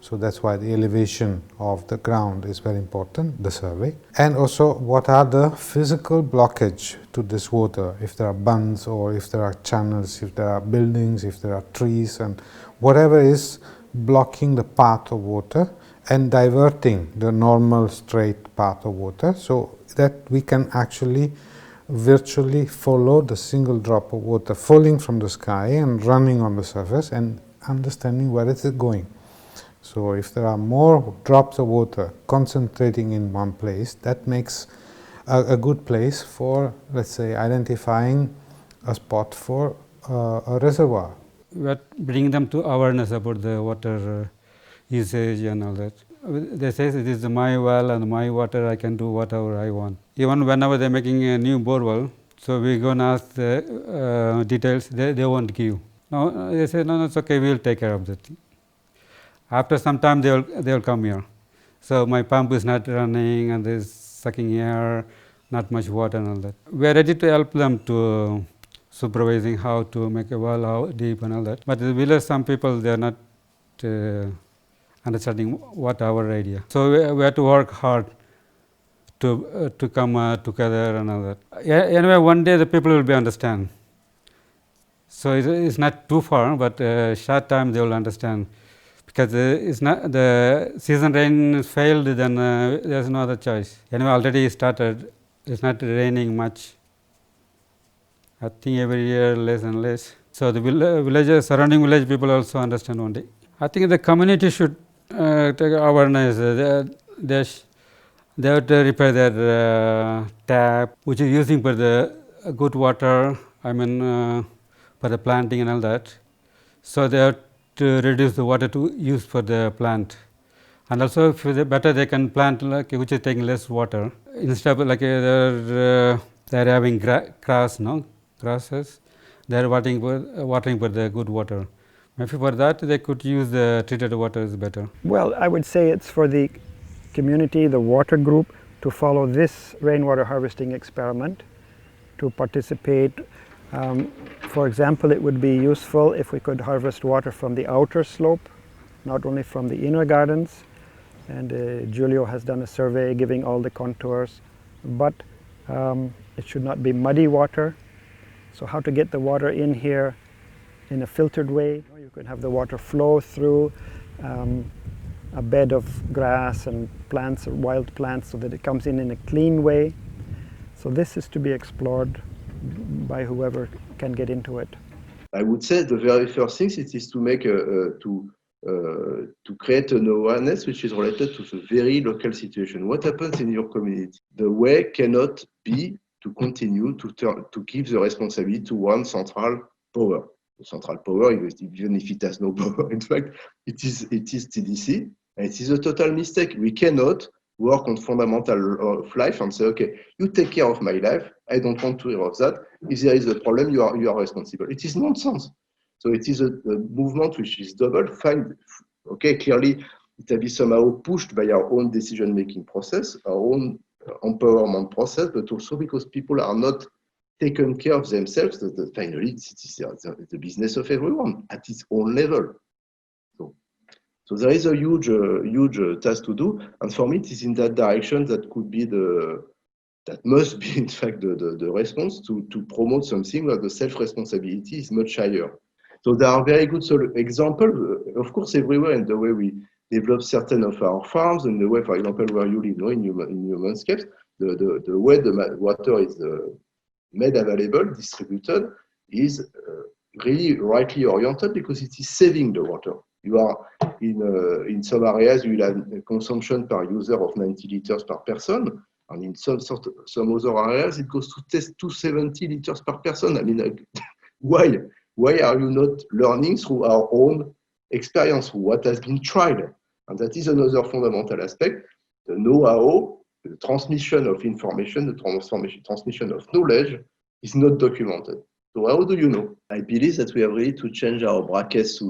S1: So that's why the elevation of the ground is very important, the survey. And also, what are the physical blockage to this water, if there are bunds or if there are channels, if there are buildings, if there are trees, and whatever is blocking the path of water and diverting the normal straight path of water, so that we can actually virtually follow the single drop of water falling from the sky and running on the surface and understanding where it is going. So if there are more drops of water concentrating in one place, that makes a good place for, let's say, identifying a spot for a reservoir.
S7: We are bringing them to awareness about the water usage and all that. They say it is my well and my water, I can do whatever I want. Even whenever they are making a new borewell, so we go and ask the details, they won't give. No, they say, no, it's okay, we will take care of that. After some time, they will come here. So my pump is not running and there is sucking air, not much water and all that. We are ready to help them to supervising how to make a well, how deep and all that. But the village, some people, they are not understanding what our idea. So we have to work hard to come together and all that. Anyway, one day the people will be understand. So it's not too far, but short time they will understand. Because it's not the season rain failed, then there's no other choice. Anyway, already started. It's not raining much. I think every year less and less. So the villages, surrounding village people also understand one day. I think the community should take awareness. They have to repair their tap, which is using for the good water. I mean, for the planting and all that. So they have to reduce the water to use for the plant, and also if better they can plant like which is taking less water instead of like they're having grasses, they're watering for the good water. Maybe for that they could use the treated water is better.
S2: Well, I would say it's for the community, the water group, to follow this rainwater harvesting experiment, to participate. For example, it would be useful if we could harvest water from the outer slope, not only from the inner gardens. And Giulio has done a survey giving all the contours, but it should not be muddy water. So how to get the water in here in a filtered way. You can have the water flow through a bed of grass and plants or wild plants so that it comes in a clean way. So this is to be explored by whoever can get into it.
S3: I would say the very first thing is to make to create an awareness which is related to the very local situation. What happens in your community? The way cannot be to continue to give the responsibility to one central power. The central power, even if it has no power, in fact, it is TDC, and it is a total mistake. We cannot work on fundamental of life and say, okay, you take care of my life. I don't want to hear of that. If there is a problem, you are responsible. It is nonsense. So it is a movement which is double. Fine, okay, clearly it will be somehow pushed by our own decision-making process, our own empowerment process, but also because people are not taken care of themselves. That finally, it is the business of everyone at its own level. So there is a huge task to do, and for me, it is in that direction that could be that must be in fact the response to promote something where the self-responsibility is much higher. So there are very good examples, of course, everywhere in the way we develop certain of our farms, and the way, for example, where you live, in humanscapes, the way the water is made available, distributed, is really rightly oriented because it is saving the water. You are in some areas, you will have a consumption per user of 90 liters per person, And in some other areas, it goes to test 270 liters per person. I mean, why? Why are you not learning through our own experience, through what has been tried? And that is another fundamental aspect. The know-how, the transmission of information, the transmission of knowledge is not documented. So how do you know? I believe that we have really to change our brackets.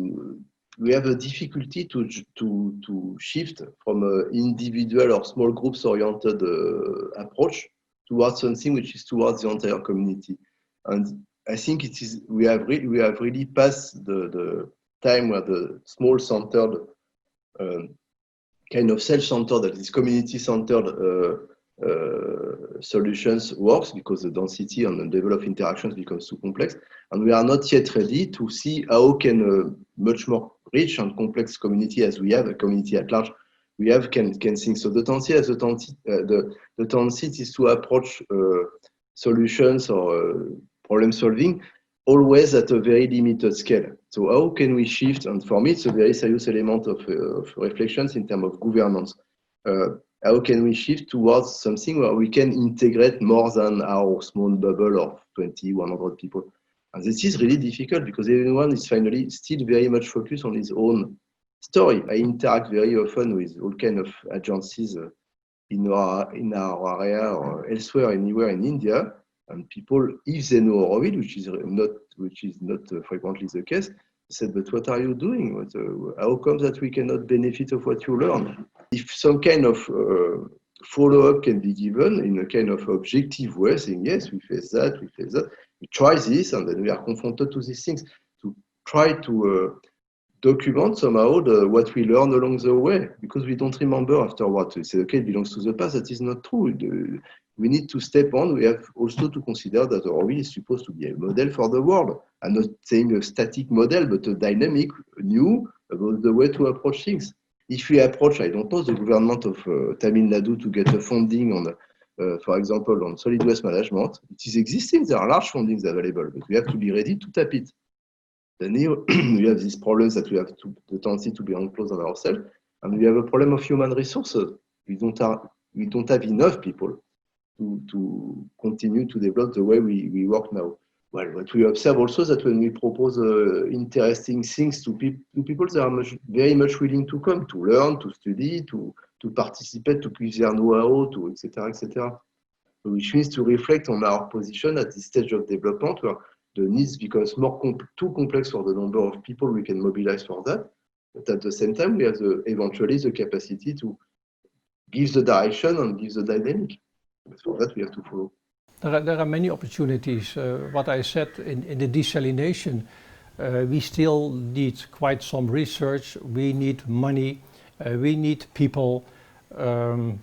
S3: We have a difficulty to shift from an individual or small groups oriented approach towards something which is towards the entire community. And I think it is we have really passed the time where the small centered kind of self-centered, that is community-centered solutions works, because the density and the level of interactions becomes too complex, and we are not yet ready to see how can a much more rich and complex community, as we have a community at large, we have can think. So the tensie is to approach solutions or problem solving always at a very limited scale. So how can we shift? And for me, it's a very serious element of reflections in terms of governance. How can we shift towards something where we can integrate more than our small bubble of 20, 100 people? And this is really difficult because everyone is finally still very much focused on his own story. I interact very often with all kinds of agencies in our area or elsewhere, anywhere in India. And people, if they know Auroville, which is not frequently the case, said, "But what are you doing? How come that we cannot benefit of what you learn?" If some kind of follow-up can be given in a kind of objective way, saying, "Yes, we face that, we try this," and then we are confronted to these things, to try to document somehow what we learn along the way, because we don't remember afterwards. We say, okay, it belongs to the past. That is not true. We need to step on. We have also to consider that Auroville is supposed to be a model for the world. I'm not saying a static model, but a dynamic, new, about the way to approach things. If we approach, I don't know, the government of Tamil Nadu to get a funding on, for example, on solid waste management, it is existing. There are large fundings available, but we have to be ready to tap it. Then we have these problems that we have the tendency to be enclosed on ourselves, and we have a problem of human resources. We don't have enough people to continue to develop the way we work now. Well, what we observe also is that when we propose interesting things to people, they are very much willing to come, to learn, to study, to participate, to give their know-how, to etc., etc. So which means to reflect on our position at this stage of development, where the needs becomes too complex for the number of people we can mobilize for that. But at the same time, we have eventually the capacity to give the direction and give the dynamic. But for that, we have to follow.
S4: There are many opportunities. What I said in the desalination, we still need quite some research. We need money. We need people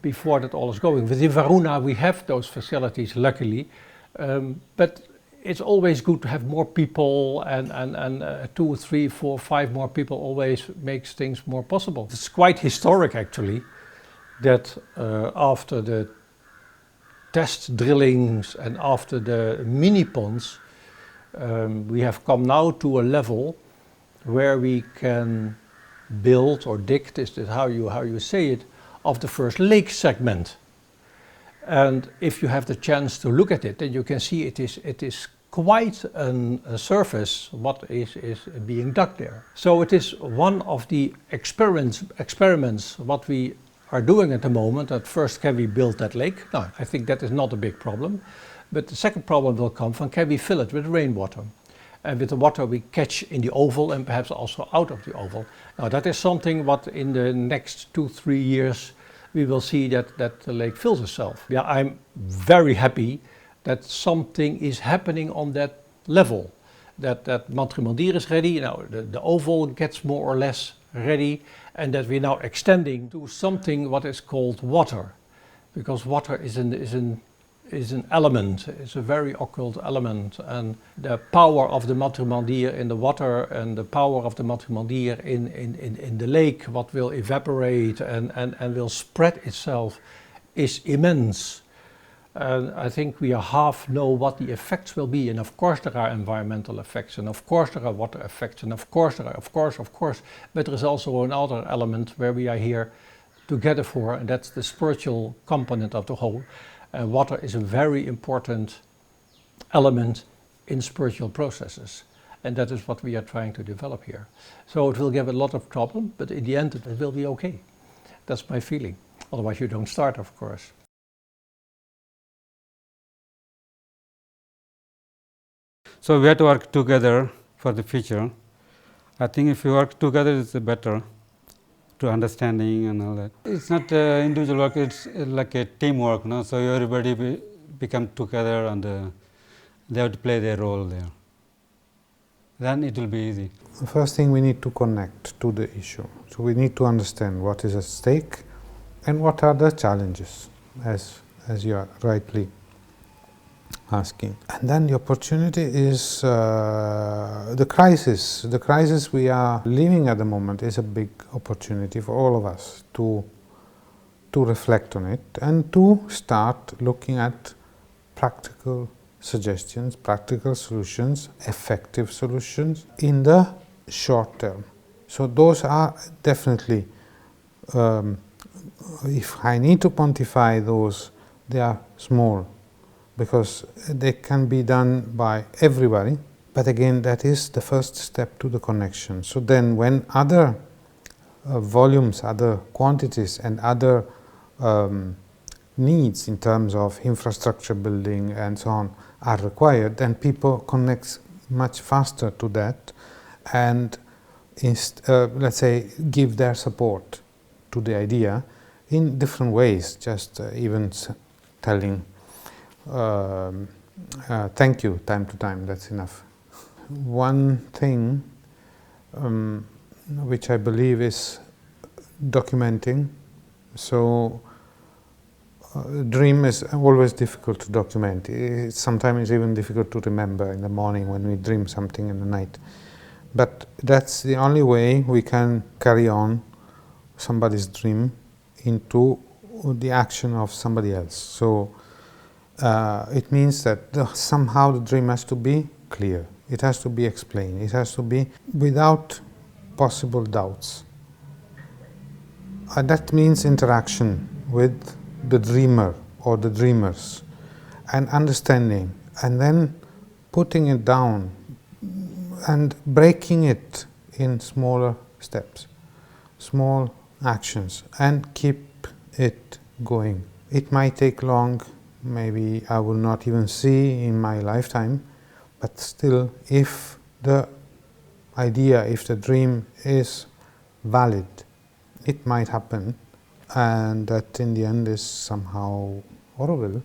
S4: before that all is going. Within Varuna, we have those facilities, luckily. But it's always good to have more people, and 2, 3, 4, 5 more people always makes things more possible. It's quite historic, actually, that after the test drillings and after the mini ponds, we have come now to a level where we can build or dig, is that how you say it, of the first lake segment. And if you have the chance to look at it, then you can see it is quite a surface what is being dug there. So it is one of the experiments what we are doing at the moment. At first, can we build that lake? No, I think that is not a big problem. But the second problem will come from, can we fill it with rainwater? And with the water we catch in the oval and perhaps also out of the oval. Now that is something what in the next 2-3 years we will see that the lake fills itself. Yeah, I'm very happy that something is happening on that level. That Mantrimandir is ready, now the oval gets more or less ready, and that we're now extending to something what is called water. Because water is an element, it's a very occult element, and the power of the Mantrimandir in the water and the power of the Mantrimandir in the lake, what will evaporate and will spread itself, is immense. And I think we half know what the effects will be, and of course there are environmental effects, and of course there are water effects, and of course, but there is also another element where we are here together for, and that's the spiritual component of the whole. And water is a very important element in spiritual processes. And that is what we are trying to develop here. So it will give a lot of problem, but in the end it will be okay. That's my feeling. Otherwise you don't start, of course.
S7: So we have to work together for the future. I think if we work together, it's better to understanding and all that. It's not individual work; it's like a teamwork, no? So everybody become together, and they have to play their role there. Then it will be easy.
S1: The first thing, we need to connect to the issue. So we need to understand what is at stake and what are the challenges, as you are rightly asking. And then the opportunity is the crisis. The crisis we are living at the moment is a big opportunity for all of us to reflect on it and to start looking at practical suggestions, practical solutions, effective solutions in the short term. So those are definitely, if I need to quantify those, they are small, because they can be done by everybody. But again, that is the first step to the connection. So then when other volumes, other quantities and other needs in terms of infrastructure building and so on are required, then people connect much faster to that and let's say give their support to the idea in different ways, just even telling thank you time to time, that's enough. One thing which I believe is documenting. So dream is always difficult to document. Sometimes it's even difficult to remember in the morning when we dream something in the night. But that's the only way we can carry on somebody's dream into the action of somebody else. So it means that somehow the dream has to be clear, it has to be explained, it has to be without possible doubts. And that means interaction with the dreamer or the dreamers and understanding, and then putting it down and breaking it in smaller steps, small actions, and keep it going. It might take long, maybe I will not even see in my lifetime, but still, if the idea, if the dream is valid, it might happen, and that in the end is somehow Auroville.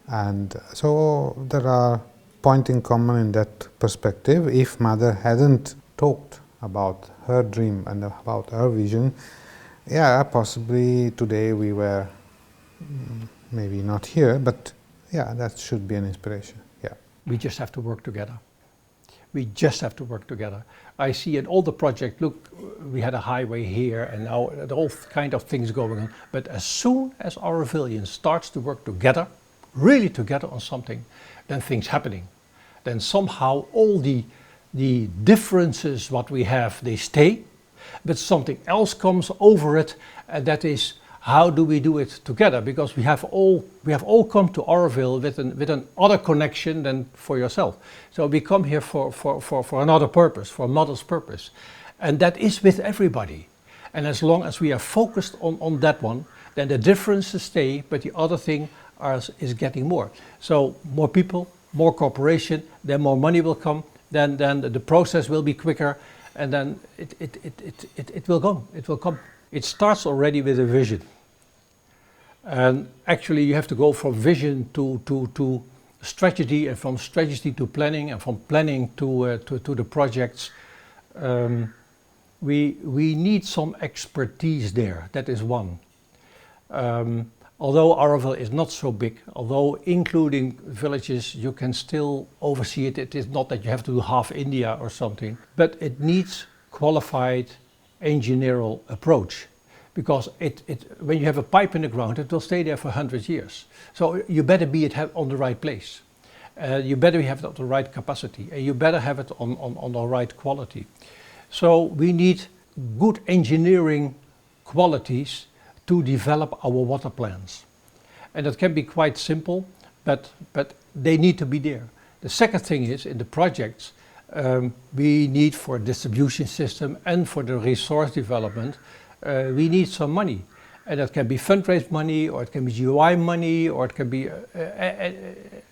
S1: And so there are points in common in that perspective. If Mother hadn't talked about her dream and about her vision, yeah, possibly today we were maybe not here, but yeah, that should be an inspiration. Yeah.
S4: We just have to work together. We just have to work together. I see in all the projects, look, we had a highway here and now all kind of things going on. But as soon as Aurovillians starts to work together, really together on something, then things happening. Then somehow all the differences what we have, they stay, but something else comes over it, and that is, how do we do it together? Because we have all come to Auroville with an other connection than for yourself. So we come here for another purpose, for Mother's purpose. And that is with everybody. And as long as we are focused on that one, then the differences stay, but the other thing is getting more. So more people, more cooperation, then more money will come, then the process will be quicker, and then it will go, it will come. It starts already with a vision. And actually you have to go from vision to strategy, and from strategy to planning, and from planning to the projects. We need some expertise there, that is one. Although Auroville is not so big, although including villages you can still oversee it, it is not that you have to do half India or something, but it needs qualified engineering approach. Because when you have a pipe in the ground, it will stay there for 100 years. So you better be on the right place. You better have it at the right capacity, and you better have it on the right quality. So we need good engineering qualities to develop our water plans. And that can be quite simple, but they need to be there. The second thing is, in the projects, we need for distribution system and for the resource development, we need some money. And that can be fundraise money, or it can be GOI money, or it can be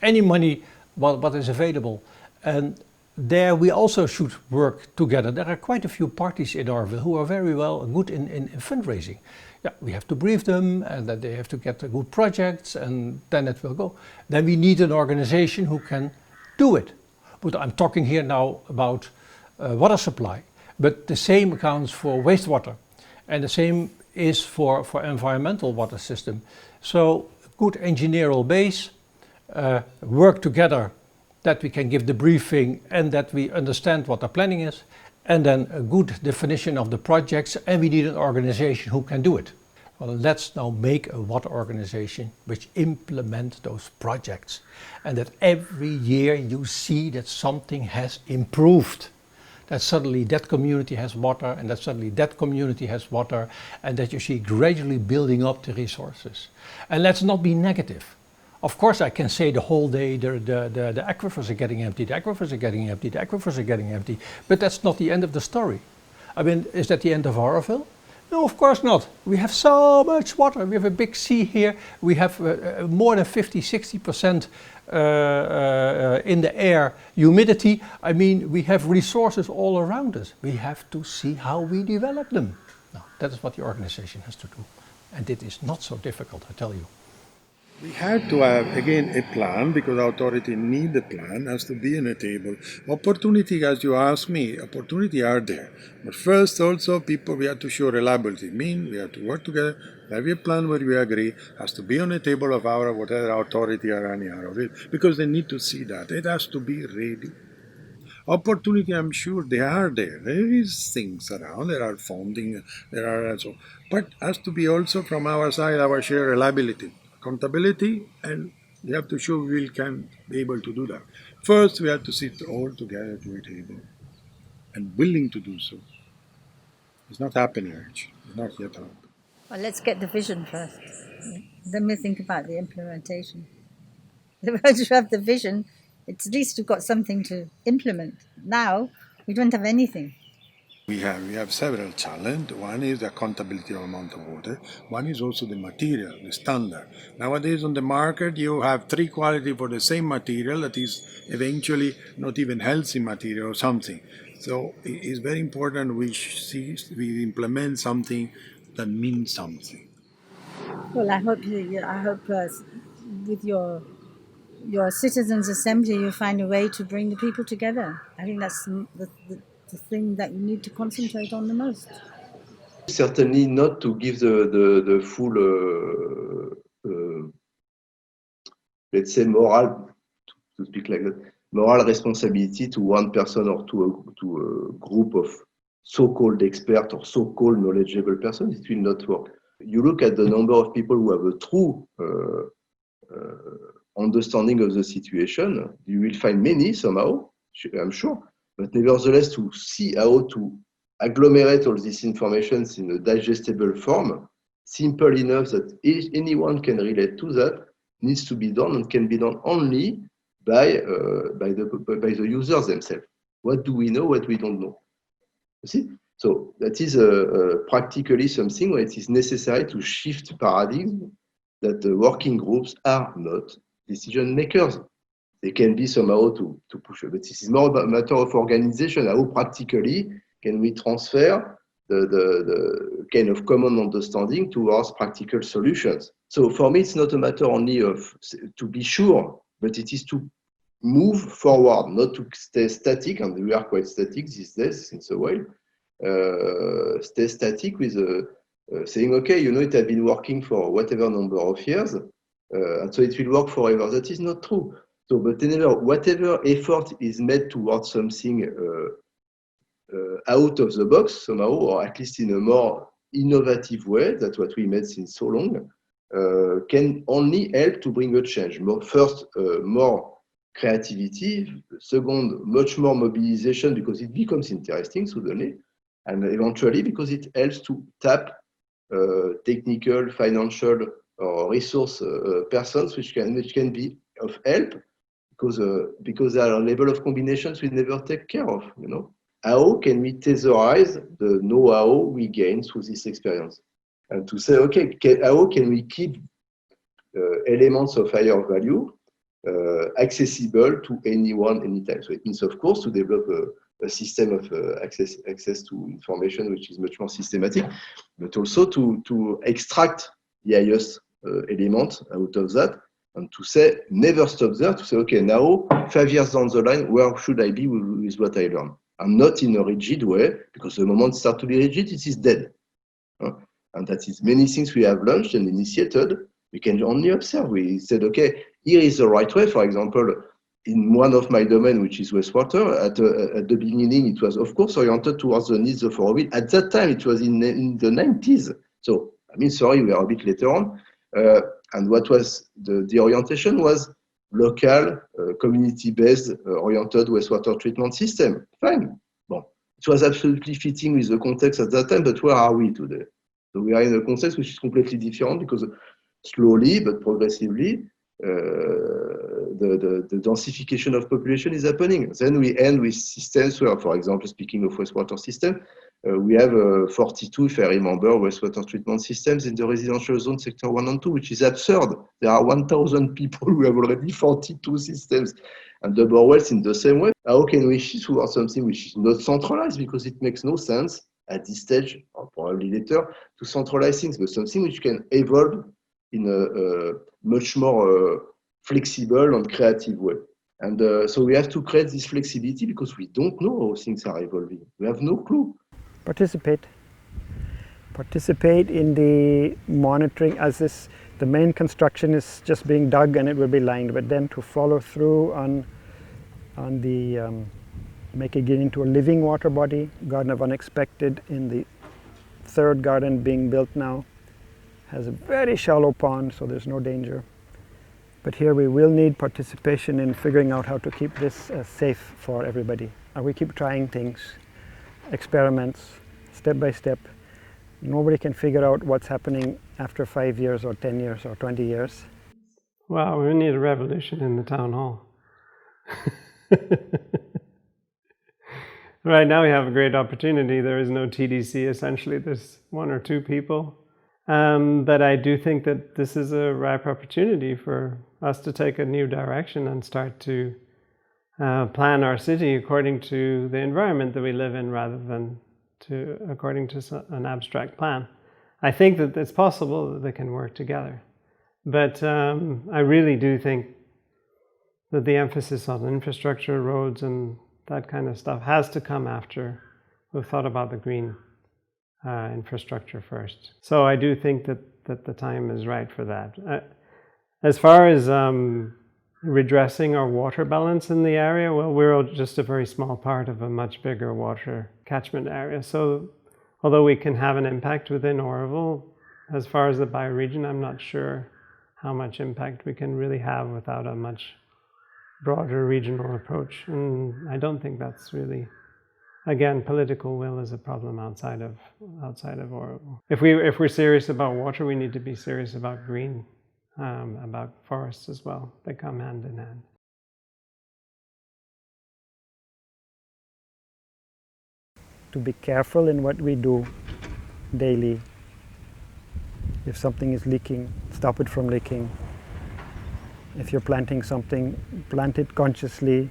S4: any money what is available. And there we also should work together. There are quite a few parties in Auroville who are very good in fundraising. Yeah, we have to brief them, and that they have to get good projects, and then it will go. Then we need an organization who can do it. But I'm talking here now about water supply, but the same accounts for wastewater, and the same is for environmental water system. So good engineering base, work together, that we can give the briefing and that we understand what the planning is, and then a good definition of the projects, and we need an organization who can do it. Well, let's now make a water organization which implement those projects, and that every year you see that something has improved. That suddenly that community has water, and that suddenly that community has water, and that you see gradually building up the resources. And let's not be negative. Of course, I can say the whole day the aquifers are getting empty, the aquifers are getting empty, the aquifers are getting empty, but that's not the end of the story. I mean, is that the end of Auroville? No, of course not. We have so much water. We have a big sea here. We have more than 50–60% in the air humidity. I mean, we have resources all around us. We have to see how we develop them. Now, that is what the organization has to do. And it is not so difficult, I tell you.
S5: We had to have, again, a plan, because authority need a plan, has to be on a table. Opportunity, as you asked me, opportunity are there. But first also, people, we have to show reliability. We have to work together, have a plan where we agree, has to be on the table of our whatever authority are running out of it, because they need to see that. It has to be ready. Opportunity, I'm sure they are there. There is things around, there are funding, there are also, but has to be also from our side, our share reliability. Accountability, and we have to show we can be able to do that. First, we have to sit all together to a table and willing to do so. It's not happening, actually. It's not yet happening.
S6: Well, let's get the vision first. Then we'll think about the implementation. Once you have the vision, at least you've got something to implement. Now, we don't have anything.
S5: We have several challenges. One is the accountability of amount of water. One is also the material, the standard. Nowadays on the market you have 3 quality for the same material that is eventually not even healthy material or something. So it's very important we implement something that means something.
S6: Well, I hope with your citizens' assembly you find a way to bring the people together. I think that's the thing that you need to concentrate on the most.
S3: Certainly not to give the full, let's say, moral, to speak like that, moral responsibility to one person or to a group of so-called experts or so-called knowledgeable persons. It will not work. You look at the number of people who have a true understanding of the situation, you will find many somehow, I'm sure. But nevertheless, to see how to agglomerate all this information in a digestible form, simple enough that anyone can relate to that, needs to be done, and can be done only by the users themselves. What do we know, what we don't know? You see? So that is practically something where it is necessary to shift paradigm, that the working groups are not decision makers. They can be somehow to push it, but this is more a matter of organization. How practically can we transfer the kind of common understanding towards practical solutions? So for me, it's not a matter only of to be sure, but it is to move forward, not to stay static, and we are quite static these days since a while. Stay static with saying, okay, you know, it has been working for whatever number of years, and so it will work forever. That is not true. So, but whatever effort is made towards something out of the box somehow, or at least in a more innovative way, that's what we made since so long, can only help to bring a change. First, more creativity. Second, much more mobilization, because it becomes interesting suddenly, and eventually because it helps to tap technical, financial, or resource persons which can be of help because there are a level of combinations we never take care of. How can we tetherize the know-how we gain through this experience, and to say, okay, how can we keep elements of higher value accessible to anyone, anytime? So it means, of course, to develop a system of access to information which is much more systematic, but also to extract the highest element out of that, and to say, never stop there, to say, okay, now, 5 years down the line, where should I be with what I learn? And not in a rigid way, because the moment it starts to be rigid, it is dead. And that is many things we have launched and initiated. We can only observe. We said, okay, here is the right way. For example, in one of my domain, which is wastewater, at the beginning, it was, of course, oriented towards the needs of Auroville. At that time, it was in the 90s. So, sorry, we are a bit later on. And what was the orientation was local, community-based, oriented wastewater treatment system. Fine. Bon. It was absolutely fitting with the context at that time, but where are we today? So we are in a context which is completely different, because slowly but progressively, the densification of population is happening. Then we end with systems where, for example, speaking of wastewater system, we have 42, if I remember, wastewater treatment systems in the residential zone sector 1 and 2, which is absurd. There are 1,000 people who have already 42 systems. And the borewells in the same way. How can we shift towards something which is not centralized, because it makes no sense at this stage, or probably later, to centralize things, but something which can evolve in a much more flexible and creative way. And so we have to create this flexibility, because we don't know how things are evolving. We have no clue.
S2: Participate in the monitoring, as the main construction is just being dug and it will be lined, but then to follow through on the making it into a living water body. Garden of Unexpected in the third garden being built now has a very shallow pond, so there's no danger. But here we will need participation in figuring out how to keep this safe for everybody. And we keep trying things, experiments, step by step. Nobody can figure out what's happening after 5 years or 10 years or 20 years.
S8: Wow, we need a revolution in the town hall. Right now we have a great opportunity. There is no TDC, essentially. There's 1 or 2 people. But I do think that this is a ripe opportunity for us to take a new direction and start to plan our city according to the environment that we live in, rather than according to an abstract plan. I think that it's possible that they can work together. But I really do think that the emphasis on infrastructure, roads, and that kind of stuff has to come after we've thought about the green infrastructure first. So I do think that the time is right for that. As far as redressing our water balance in the area, well, we're just a very small part of a much bigger water catchment area. So although we can have an impact within Auroville, as far as the bioregion, I'm not sure how much impact we can really have without a much broader regional approach. And I don't think that's really, again, political will is a problem outside of Auroville. If we're serious about water, we need to be serious about green, about forests as well. They come hand in hand.
S2: To be careful in what we do daily. If something is leaking, stop it from leaking. If you're planting something, plant it consciously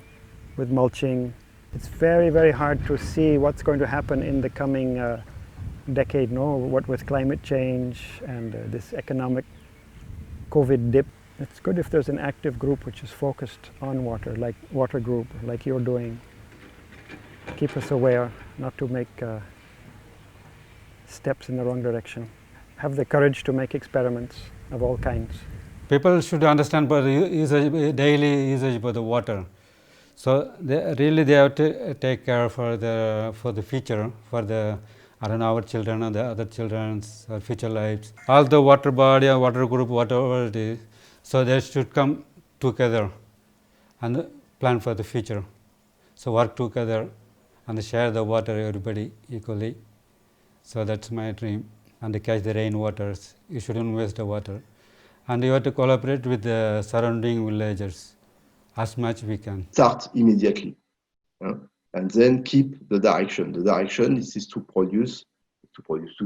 S2: with mulching. It's very, very hard to see what's going to happen in the coming decade, what with climate change and this economic COVID dip. It's good if there's an active group which is focused on water, like Water Group, like you're doing. Keep us aware not to make steps in the wrong direction. Have the courage to make experiments of all kinds.
S7: People should understand about the daily usage of the water. So they have to take care for the future, for our children and the other children's future lives. All the water body or water group, whatever it is, so they should come together and plan for the future. So work together and share the water everybody equally. So that's my dream. and they catch the rainwaters. You shouldn't waste the water. And you have to collaborate with the surrounding villagers as much we can.
S3: Start immediately, and then keep the direction. The direction is to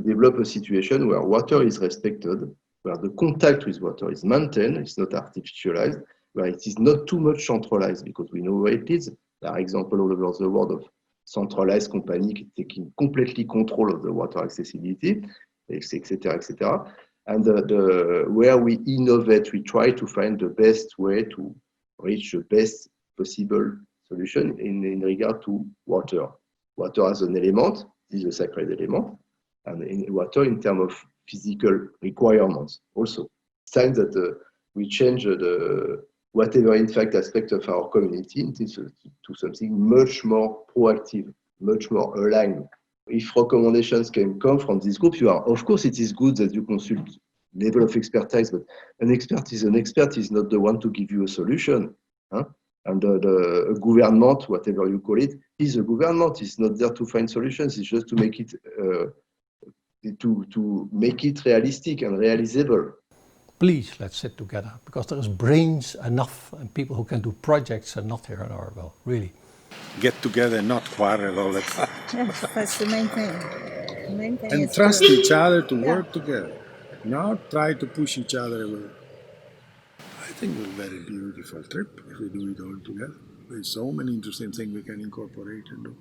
S3: develop a situation where water is respected, where the contact with water is maintained, it's not artificialized, where it is not too much centralized, because we know where it is. There are examples all over the world of centralized companies taking completely control of the water accessibility, etc., etc. And where we innovate, we try to find the best way to reach the best possible solution in regard to water. Water as an element, this is a sacred element, and water in terms of physical requirements also. It's time that we change whatever in fact aspect of our community into to something much more proactive, much more aligned. If recommendations can come from this group, of course it is good that you consult level of expertise, but an expert is not the one to give you a solution. And the government, whatever you call it, is a government. It's not there to find solutions. It's just to make it realistic and realizable.
S4: Please, let's sit together, because there is brains enough and people who can do projects enough here in Auroville, really.
S5: Get together, not quarrel all the time.
S6: Yes, that's the main thing. The main thing
S5: And
S6: is
S5: trust
S6: to-
S5: each other to work together, not try to push each other away. I think it's a very beautiful trip if we do it all together. There's so many interesting things we can incorporate and do.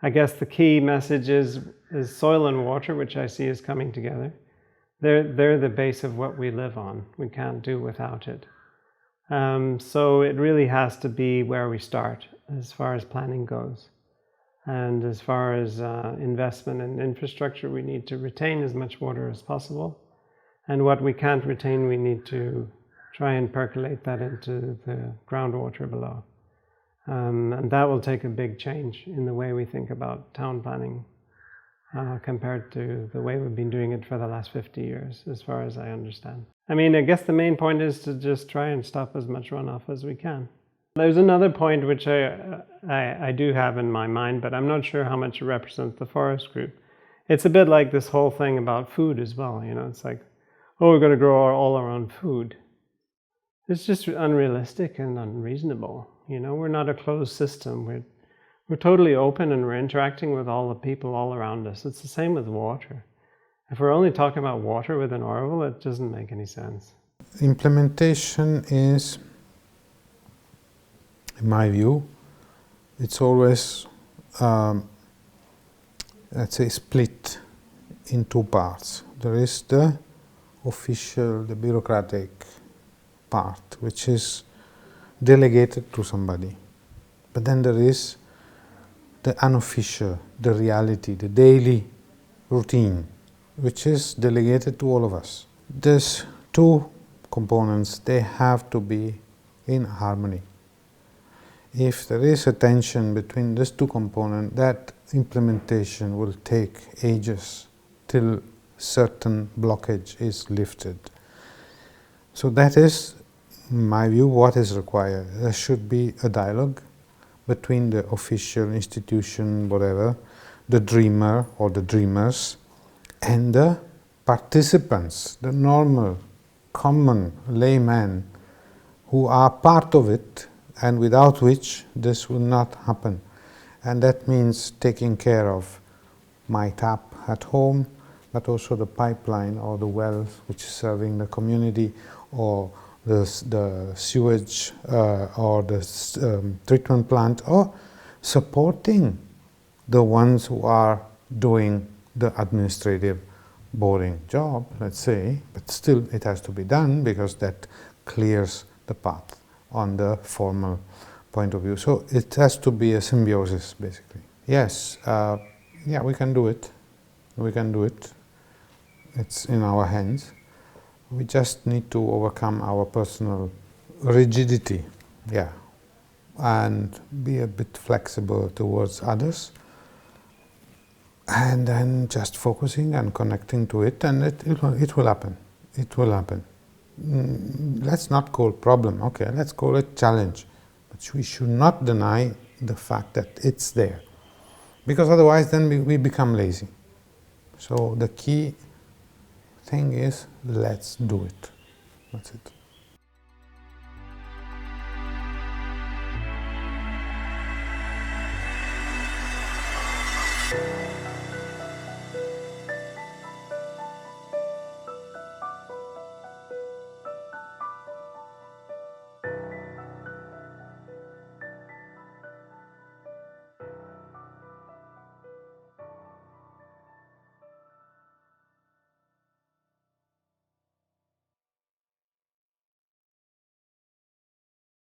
S8: I guess the key message is soil and water, which I see is coming together. They're the base of what we live on. We can't do without it. So it really has to be where we start as far as planning goes. And as far as investment in infrastructure, we need to retain as much water as possible. And what we can't retain, we need to try and percolate that into the groundwater below. And that will take a big change in the way we think about town planning compared to the way we've been doing it for the last 50 years, as far as I understand. I mean, I guess the main point is to just try and stop as much runoff as we can. There's another point which I do have in my mind, but I'm not sure how much it represents the forest group. It's a bit like this whole thing about food as well, you know, it's like, oh, we're going to grow all our own food. It's just unrealistic and unreasonable. You know, we're not a closed system. We're totally open and we're interacting with all the people all around us. It's the same with water. If we're only talking about water within Auroville, it doesn't make any sense.
S1: Implementation is, in my view, it's always, let's say, split in two parts. There is the official, the bureaucratic part, which is delegated to somebody. But then there is the unofficial, the reality, the daily routine, which is delegated to all of us. These two components, they have to be in harmony. If there is a tension between these two components, that implementation will take ages till certain blockage is lifted. So that is, in my view, what is required. There should be a dialogue between the official institution, whatever, the dreamer or the dreamers, and the participants, the normal, common laymen who are part of it and without which this will not happen. And that means taking care of my tap at home, but also the pipeline or the well which is serving the community, or the sewage or the treatment plant, or supporting the ones who are doing the administrative boring job, let's say, but still it has to be done because that clears the path on the formal point of view. So it has to be a symbiosis, basically. Yes, yeah, we can do it. We can do it. It's in our hands. We just need to overcome our personal rigidity, yeah, and be a bit flexible towards others, and then just focusing and connecting to it, and it will happen. It will happen. Let's not call it problem, okay, let's call it challenge. But we should not deny the fact that it's there, because otherwise then we become lazy. So the key thing is, let's do it. That's it.